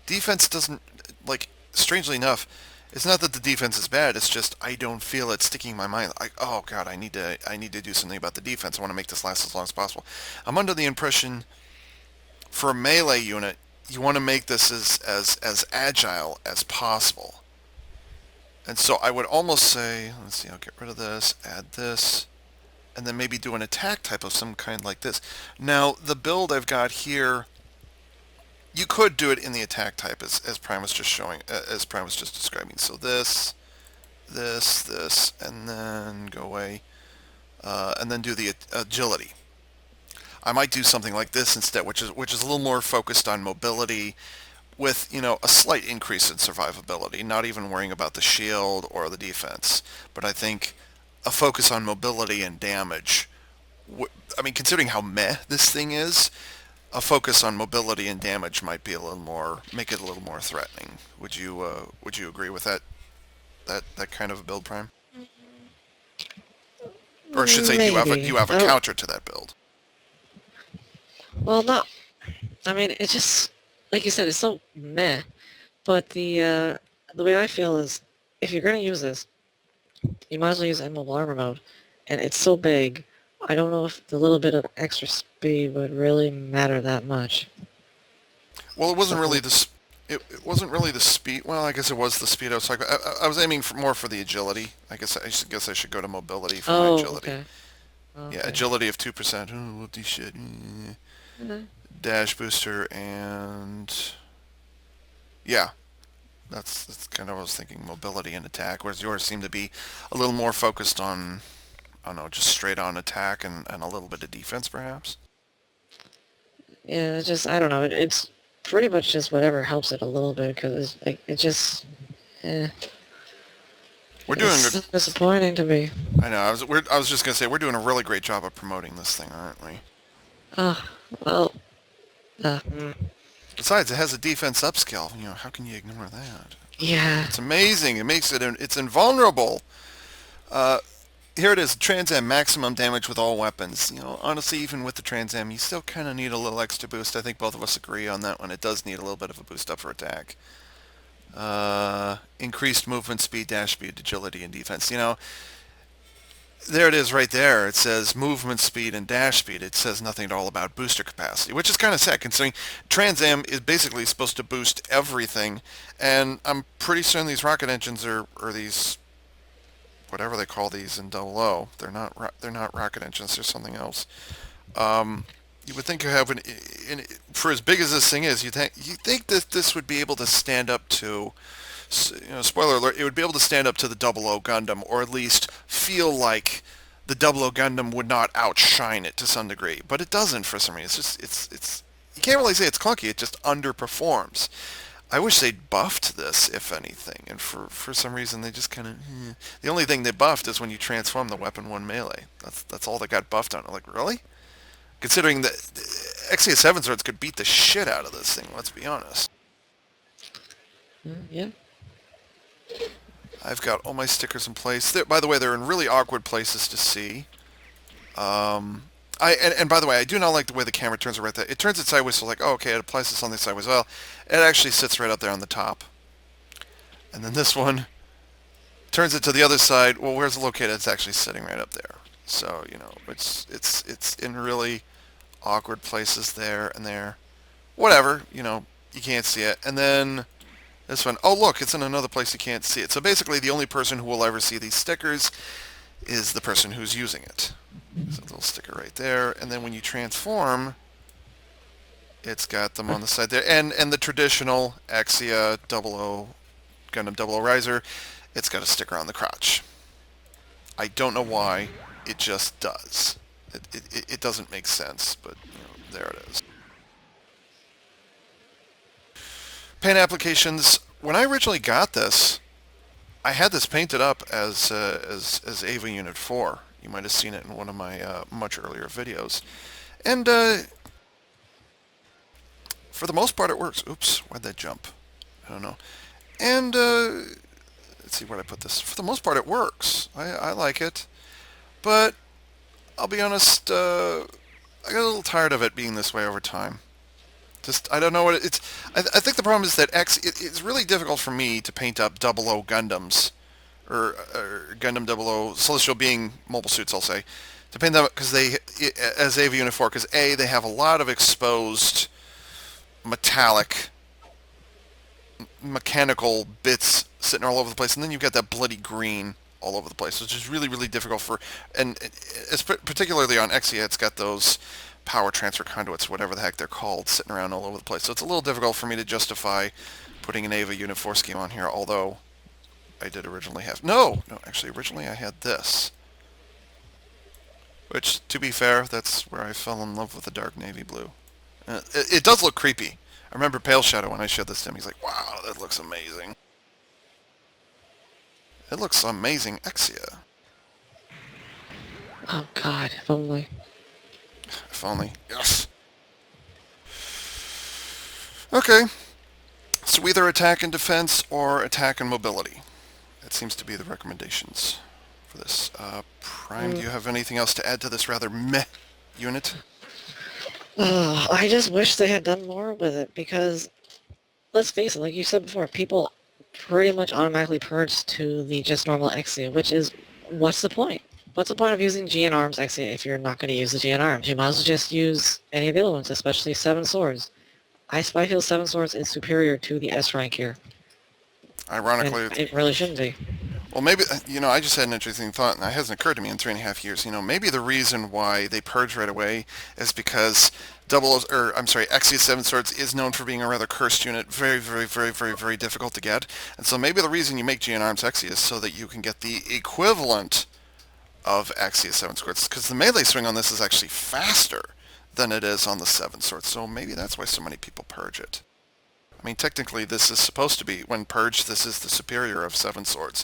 defense doesn't, like, strangely enough, it's not that the defense is bad, it's just I don't feel it sticking in my mind like, oh god, I need to do something about the defense. I want to make this last as long as possible. I'm under the impression for a melee unit, you want to make this as agile as possible. And so I would almost say, let's see, I'll get rid of this, add this, and then maybe do an attack type of some kind like this. Now, the build I've got here, you could do it in the attack type as Prime was just showing, as Prime was just describing. So this, and then go away, and then do the agility. I might do something like this instead, which is a little more focused on mobility, with a slight increase in survivability, not even worrying about the shield or the defense. But I think a focus on mobility and damage. I mean, considering how meh this thing is, a focus on mobility and damage might be a little more, make it a little more threatening. Would you agree with that kind of a build, Prime? Or I should say, Maybe. you have a counter to that build. Well, not. I mean, it just, like you said, it's so meh. But the way I feel is, if you're gonna use this, you might as well use Immobile Armor mode. And it's so big, I don't know if the little bit of extra speed would really matter that much. Well, it wasn't So, really it wasn't really the speed. Well, I guess it was the speed I was talking about. I was aiming more for the agility. I guess I should go to mobility for my oh, agility. okay. Yeah, Okay. agility of 2%. Oh, what the shit. Mhm. Dash booster and yeah, that's kind of what I was thinking. Mobility and attack, whereas yours seemed to be a little more focused on, I don't know, just straight on attack and a little bit of defense, perhaps. Yeah, it's just, I don't know, it's pretty much just whatever helps it a little bit, because like, it just, eh, We're doing it's disappointing to me. I know. I was just gonna say we're doing a really great job of promoting this thing, aren't we? Ah, well, mm, Besides, it has a defense upscale. How can you ignore that? yeah. It's amazing. It makes it's invulnerable. Uh, Here it is, Trans Am maximum damage with all weapons. Honestly, even with the Trans Am, you still kind of need a little extra boost. I think both of us agree on that one. It does need a little bit of a boost up for attack. Increased movement speed, dash speed, agility, and defense. There it is right there. It says movement speed and dash speed. It says nothing at all about booster capacity, which is kind of sad considering Trans Am is basically supposed to boost everything. And I'm pretty certain these rocket engines or these, whatever they call these in Double O, they're not rocket engines. They're something else. You would think you have for as big as this thing is, you think that this would be able to stand up to, spoiler alert, it would be able to stand up to the Double O Gundam, or at least feel like the Double O Gundam would not outshine it to some degree. But it doesn't for some reason. It's just, it's you can't really say it's clunky. It just underperforms. I wish they'd buffed this, if anything, and for some reason they just kind of. The only thing they buffed is when you transform the weapon one melee. That's all they got buffed on. Like, really? Considering that Exia 7 swords could beat the shit out of this thing, let's be honest. Yeah. I've got all my stickers in place. By the way, they're in really awkward places to see. And by the way, I do not like the way the camera turns it right there. It turns it sideways, so like, oh, okay, it applies this on the sideways. Well, it actually sits right up there on the top. And then this one turns it to the other side. Well, where's it located? It's actually sitting right up there. So, it's in really awkward places there and there. Whatever, you can't see it. And then this one, oh look, it's in another place you can't see it. So basically the only person who will ever see these stickers is the person who's using it. There's a little sticker right there. And then when you transform, it's got them on the side there. And the traditional Exia 00 Gundam 00 Riser, it's got a sticker on the crotch. I don't know why, it just does. It doesn't make sense, but there it is. Paint applications. When I originally got this, I had this painted up as Ava Unit 4. You might have seen it in one of my much earlier videos. And for the most part it works. Oops, why'd that jump? I don't know. And let's see where I put this. For the most part it works. I like it. But I'll be honest, I got a little tired of it being this way over time. Just, I don't know what it's. I think the problem is that it's really difficult for me to paint up 00 Gundams, or Gundam 00 Celestial Being mobile suits, I'll say, to paint them because as Ava Unit 4, because A, they have a lot of exposed metallic mechanical bits sitting all over the place, and then you've got that bloody green all over the place, which is really, really difficult for, and it's particularly on Exia, it's got those power transfer conduits, whatever the heck they're called, sitting around all over the place. So it's a little difficult for me to justify putting an Ava Unit 4 scheme on here, although I did originally have... No, actually, originally I had this. Which, to be fair, that's where I fell in love with the dark navy blue. It does look creepy. I remember Pale Shadow when I showed this to him. He's like, wow, that looks amazing. It looks amazing, Exia. Oh God, if only. If only. Yes. Okay. So either attack and defense or attack and mobility. That seems to be the recommendations for this. Prime, do you have anything else to add to this rather meh unit? I just wish they had done more with it, because, let's face it, like you said before, people pretty much automatically purge to the just normal Exia, which is, what's the point? What's the point of using GN Arms Exia if you're not going to use the GN Arms? You might as well just use any of the other ones, especially 7 Swords. I feel 7 Swords is superior to the S rank here. Ironically, And it really shouldn't be. well, maybe, I just had an interesting thought, and it hasn't occurred to me in 3.5 years. Maybe the reason why they purge right away is because Exia 7 Swords is known for being a rather cursed unit, very, very, very, very, very difficult to get. And so maybe the reason you make GN Arms Exia is so that you can get the equivalent of Exia 7 Swords, because the melee swing on this is actually faster than it is on the 7 Swords, so maybe that's why so many people purge it. I mean, technically, this is supposed to be, when purged, this is the superior of 7 Swords.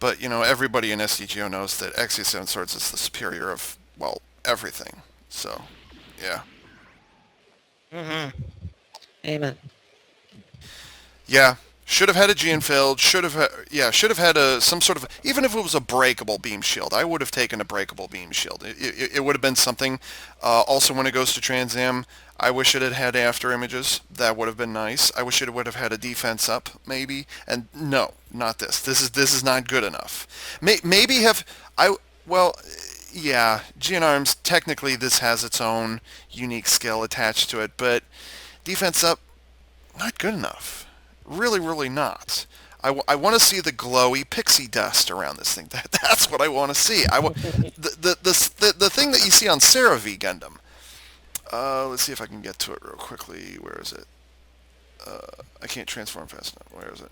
But, everybody in SDGO knows that Exia 7 Swords is the superior of, well, everything. So, yeah. Mm-hmm. Amen. Yeah, should have had a GN field, should have had some sort of, even if it was a breakable beam shield, I would have taken a breakable beam shield. It would have been something. Also, when it goes to Trans Am, I wish it had had after images. That would have been nice. I wish it would have had a defense up, maybe. And no, not this. This is not good enough. Maybe have I well. Yeah, GN Arms, technically this has its own unique skill attached to it, but defense up, not good enough. Really, really not. I want to see the glowy pixie dust around this thing. That's what I want to see. The thing that you see on Sarah V Gundam. Let's see if I can get to it real quickly. Where is it? I can't transform fast enough. Where is it?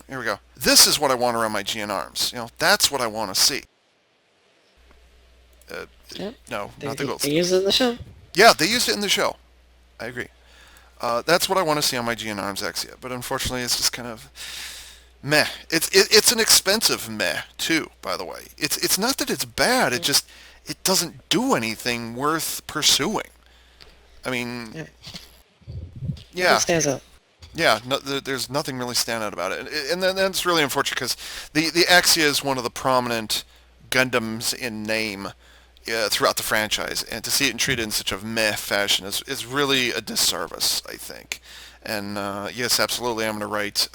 Here we go. This is what I want around my GN Arms. That's what I want to see. Yeah. No, not the gold. They use it in the show. Yeah, they used it in the show. I agree. That's what I want to see on my GN Arms Exia, but unfortunately it's just kind of meh. It's an expensive meh too, by the way. It's not that it's bad, it doesn't do anything worth pursuing. I mean, yeah. It stands out. Yeah, no, there's nothing really stand out about it. And then that's really unfortunate because the Exia is one of the prominent Gundams in name throughout the franchise, and to see it treated in such a meh fashion is really a disservice, I think. And yes, absolutely, I'm going to write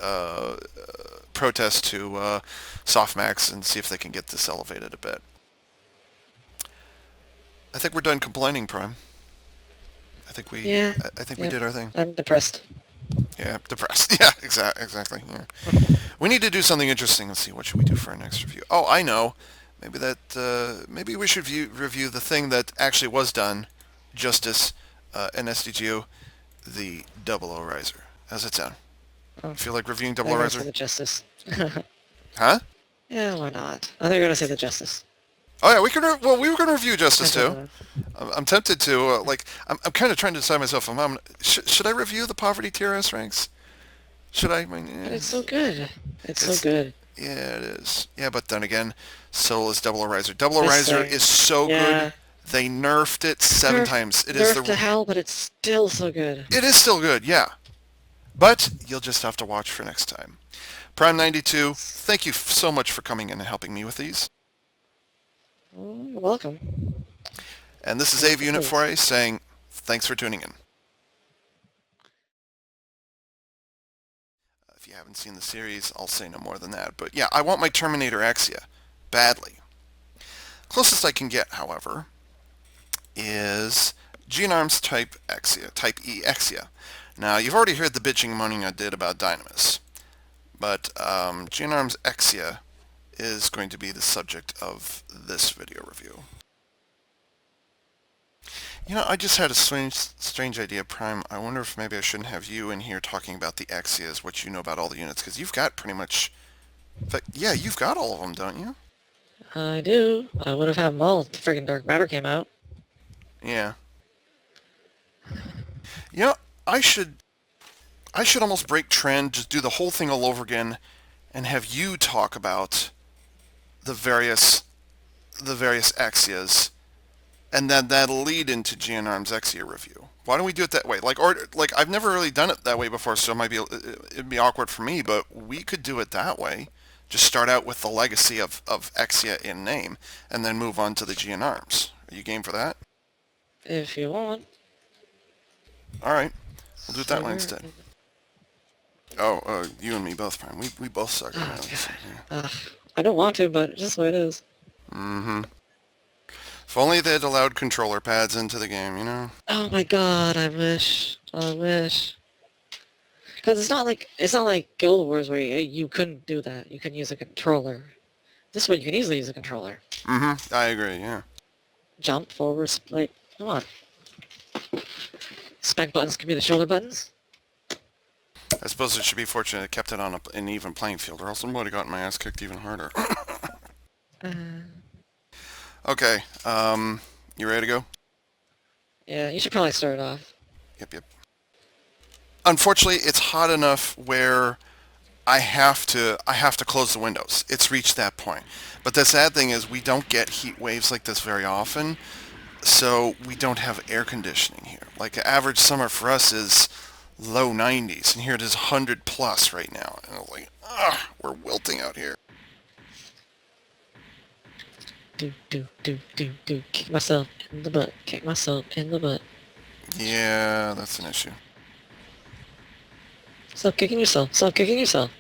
protest to Softmax and see if they can get this elevated a bit. I think we're done complaining, Prime. I think we, Yeah. I think we Yep. did our thing. I'm depressed. Yeah, depressed. Yeah, exactly. Yeah. We need to do something interesting. Let's see, what should we do for our next review? Oh, I know. Maybe we should review the thing that actually was done, justice, in SDGO, the Double O Riser. How's it sound? Oh, You feel like reviewing I Double thought O you were gonna say Riser? the Justice. Huh? Yeah, why not? I thought you were gonna say the Justice. Oh yeah, we can. Well, we were going to review Justice That's what too. I I'm tempted to. I'm kind of trying to decide myself. Should I review the poverty TRS ranks? Should I? I mean, But it's so good. It's so it's good. yeah, it is. Yeah, but then again, so is Double O Riser. Double O This Riser thing. is so good. Yeah. They nerfed it seven Nerf, times. nerf to hell, but it's still so good. It is still good. Yeah, but you'll just have to watch for next time. Prime92, thank you so much for coming in and helping me with these. You're welcome. And this is Welcome, AV Unit please. 4A saying thanks for tuning in. If you haven't seen the series, I'll say no more than that. But yeah, I want my Terminator Exia badly. Closest I can get, however, is GNARM's Type Exia, Type E Exia. Now, you've already heard the bitching and moaning I did about Dynamis, but GNARM's Exia is going to be the subject of this video review. You know, I just had a strange idea, Prime. I wonder if maybe I shouldn't have you in here talking about the Exias, what you know about all the units, because you've got pretty much... In fact, yeah, you've got all of them, don't you? I do. I would have had them all if the friggin' Dark Matter came out. Yeah. You know, I should almost break trend, just do the whole thing all over again, and have you talk about the various Exias, and then that'll lead into GNRM's Exia review. Why don't we do it that way? Like I've never really done it that way before, so it'd be awkward for me. But we could do it that way. Just start out with the legacy of Exia in name, and then move on to the GNRMs. Are you game for that? If you want. All right, we'll do it that So way where... instead. Oh, you and me both, Prime. We both suck at Oh, that. So, yeah. God. I don't want to, but it's just the way it is. Mm-hmm. If only they'd allowed controller pads into the game, you know? Oh my god, I wish. I wish. Because it's not like Guild Wars where you couldn't do that. You couldn't use a controller. This one you can easily use a controller. Mm-hmm. I agree, yeah. Jump, forward, like, come on. Spec buttons can be the shoulder buttons. I suppose it should be fortunate it kept it on an even playing field, or else I would have gotten my ass kicked even harder. Uh, Okay, you ready to go? yeah, you should probably start it off. Yep. Unfortunately, it's hot enough where I have to close the windows. It's reached that point. But the sad thing is we don't get heat waves like this very often, so we don't have air conditioning here. Like the average summer for us is low 90s, and here it is 100 plus right now. And I'm like, we're wilting out here. Do. Kick myself in the butt. Kick myself in the butt. Yeah, that's an issue. Stop kicking yourself. Stop kicking yourself.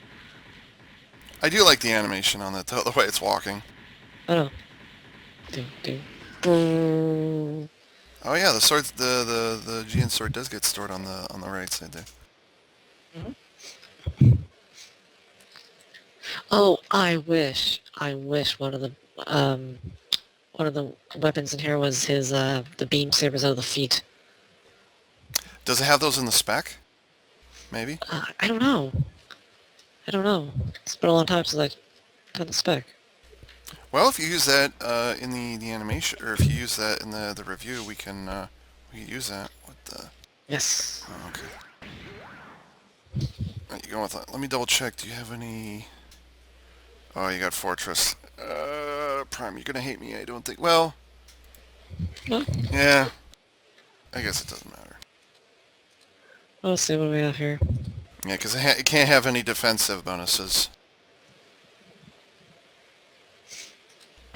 I do like the animation on that, though, the way it's walking. I know. Do. Oh yeah, the sword, the GN sword does get stored on the right side there. Oh, I wish um one of the weapons in here was his the beam sabers out of the feet. Does it have those in the spec? Maybe. I don't know. I don't know. It's been a long time since I got the spec. Well, if you use that in the animation, or if you use that in the review, we can use that. What the? Yes. Oh, okay. Right, you going with that? Let me double check. Do you have any? Oh, you got Fortress. Prime, you're gonna hate me. I don't think. Well, Well, yeah. I guess it doesn't matter. let's see what we have here. Yeah, because it can't have any defensive bonuses.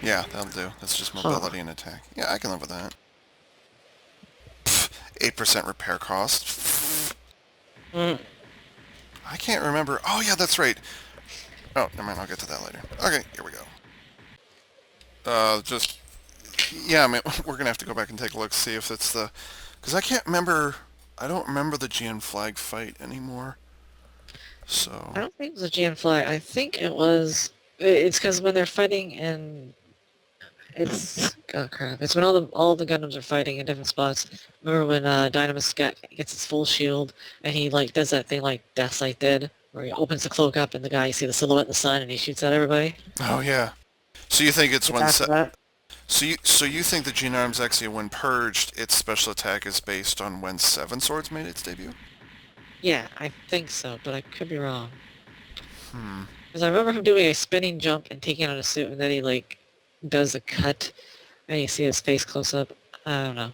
Yeah, that'll do. That's just mobility and attack. Yeah, I can live with that. 8% repair cost. Mm, I can't remember. Oh, yeah, that's right. Oh, never mind. I'll get to that later. Okay, here we go. Just yeah. I mean, we're gonna have to go back and take a look, see if it's the, because I can't remember. I don't remember the GN flag fight anymore. I So, don't think it was a GN flag. I think it was. It's because when they're fighting in, it's oh crap. It's when all the Gundams are fighting in different spots. Remember when Dynamis gets his full shield and he like does that thing like Deathsight did, where he opens the cloak up and the guy you see the silhouette in the sun and he shoots at everybody. oh yeah. So you think it's It's when after that. so you think the GN Arms Exia, when purged, its special attack is based on when Seven Swords made its debut? Yeah, I think so, but I could be wrong. Hmm. Because I remember him doing a spinning jump and taking out a suit, and then he like does a cut, and you see his face close up. I don't know.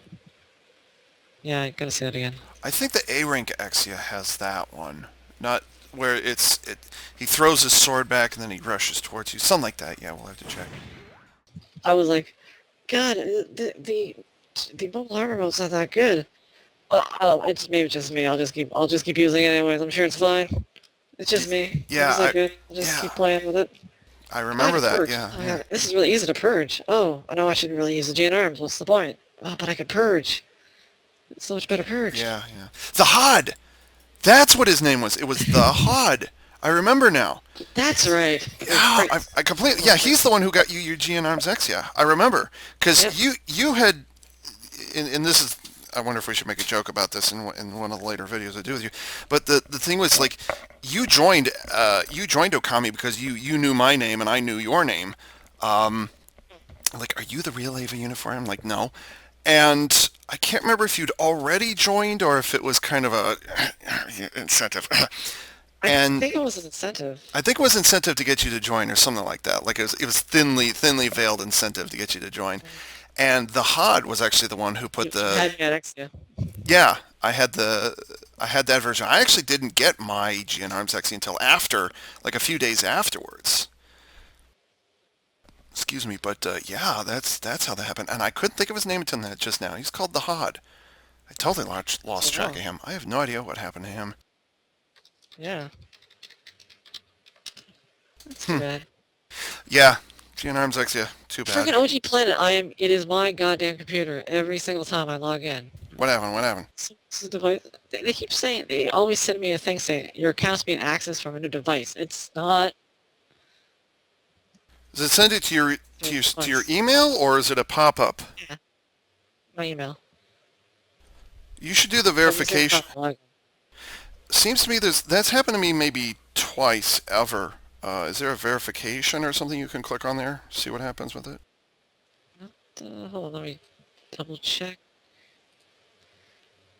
Yeah, I gotta see that again. I think the A rank Exia has that one, not where he throws his sword back and then he rushes towards you, something like that. Yeah, we'll have to check. I was like, God, the mobile armor mode's not that good. It's maybe just me. I'll just keep using it anyways. I'm sure it's fine. It's just me. I'm Yeah, just that good. I'll just yeah, keep playing with it. I Oh, I remember can that. purge. Yeah, Oh, yeah, yeah, this is really easy to purge. Oh, I know I shouldn't really use the GN arms. What's the point? Oh, but I could purge. It's so much better purged. yeah, yeah. The Hod. That's what his name was. It was the Hod. I remember now. That's right. Or Yeah, Prince. I completely. Oh, Yeah, he's the Prince. one who got you your GN Arms X. Yeah, I remember Yep. because you had, and this is. I wonder if we should make a joke about this in one of the later videos I do with you. But the thing was like, you joined Okami because you knew my name and I knew your name. Um, like, are you the real Ava Uniform? I'm like, no. And I can't remember if you'd already joined or if it was kind of a incentive. I And think it was an incentive. I think it was incentive to get you to join or something like that. Like it was thinly veiled incentive to get you to join. And the Hod was actually the one who put You the had me at Exia. yeah, I had that version. I actually didn't get my GN Arms X until after, like a few days afterwards. Excuse me, but yeah, that's how that happened. And I couldn't think of his name until just now. He's called the Hod. I totally lost Oh, track wow. of him. I have no idea what happened to him. Yeah. That's too Hmm. bad. Yeah, GN Arms X, yeah, too bad. Freaking OG Planet, it is my goddamn computer every single time I log in. What happened? What happened? This device, they keep saying, they always send me a thing saying, your account's being accessed from a new device. It's not Does it send it to your a to your device. email or is it a pop-up? Yeah, my email. You should do the Every single time verification. I log Seems to me that's happened to me maybe twice ever. Is there a verification or something you can click on there? See what happens with it? in. Hold on, let me double check.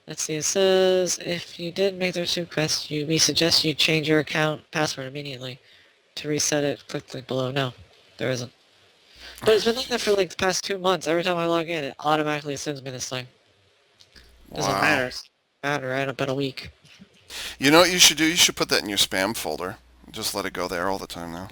Let's see, it says, if you did make those requests, we suggest you change your account password immediately. To reset it, click the link below. No, there isn't. But it's been like that for like the past 2 months. Every time I log in, it automatically sends me this thing. Doesn't Wow. matter. Matter right up in a week. You know what you should do? You should put that in your spam folder. Just let it go there all the time now.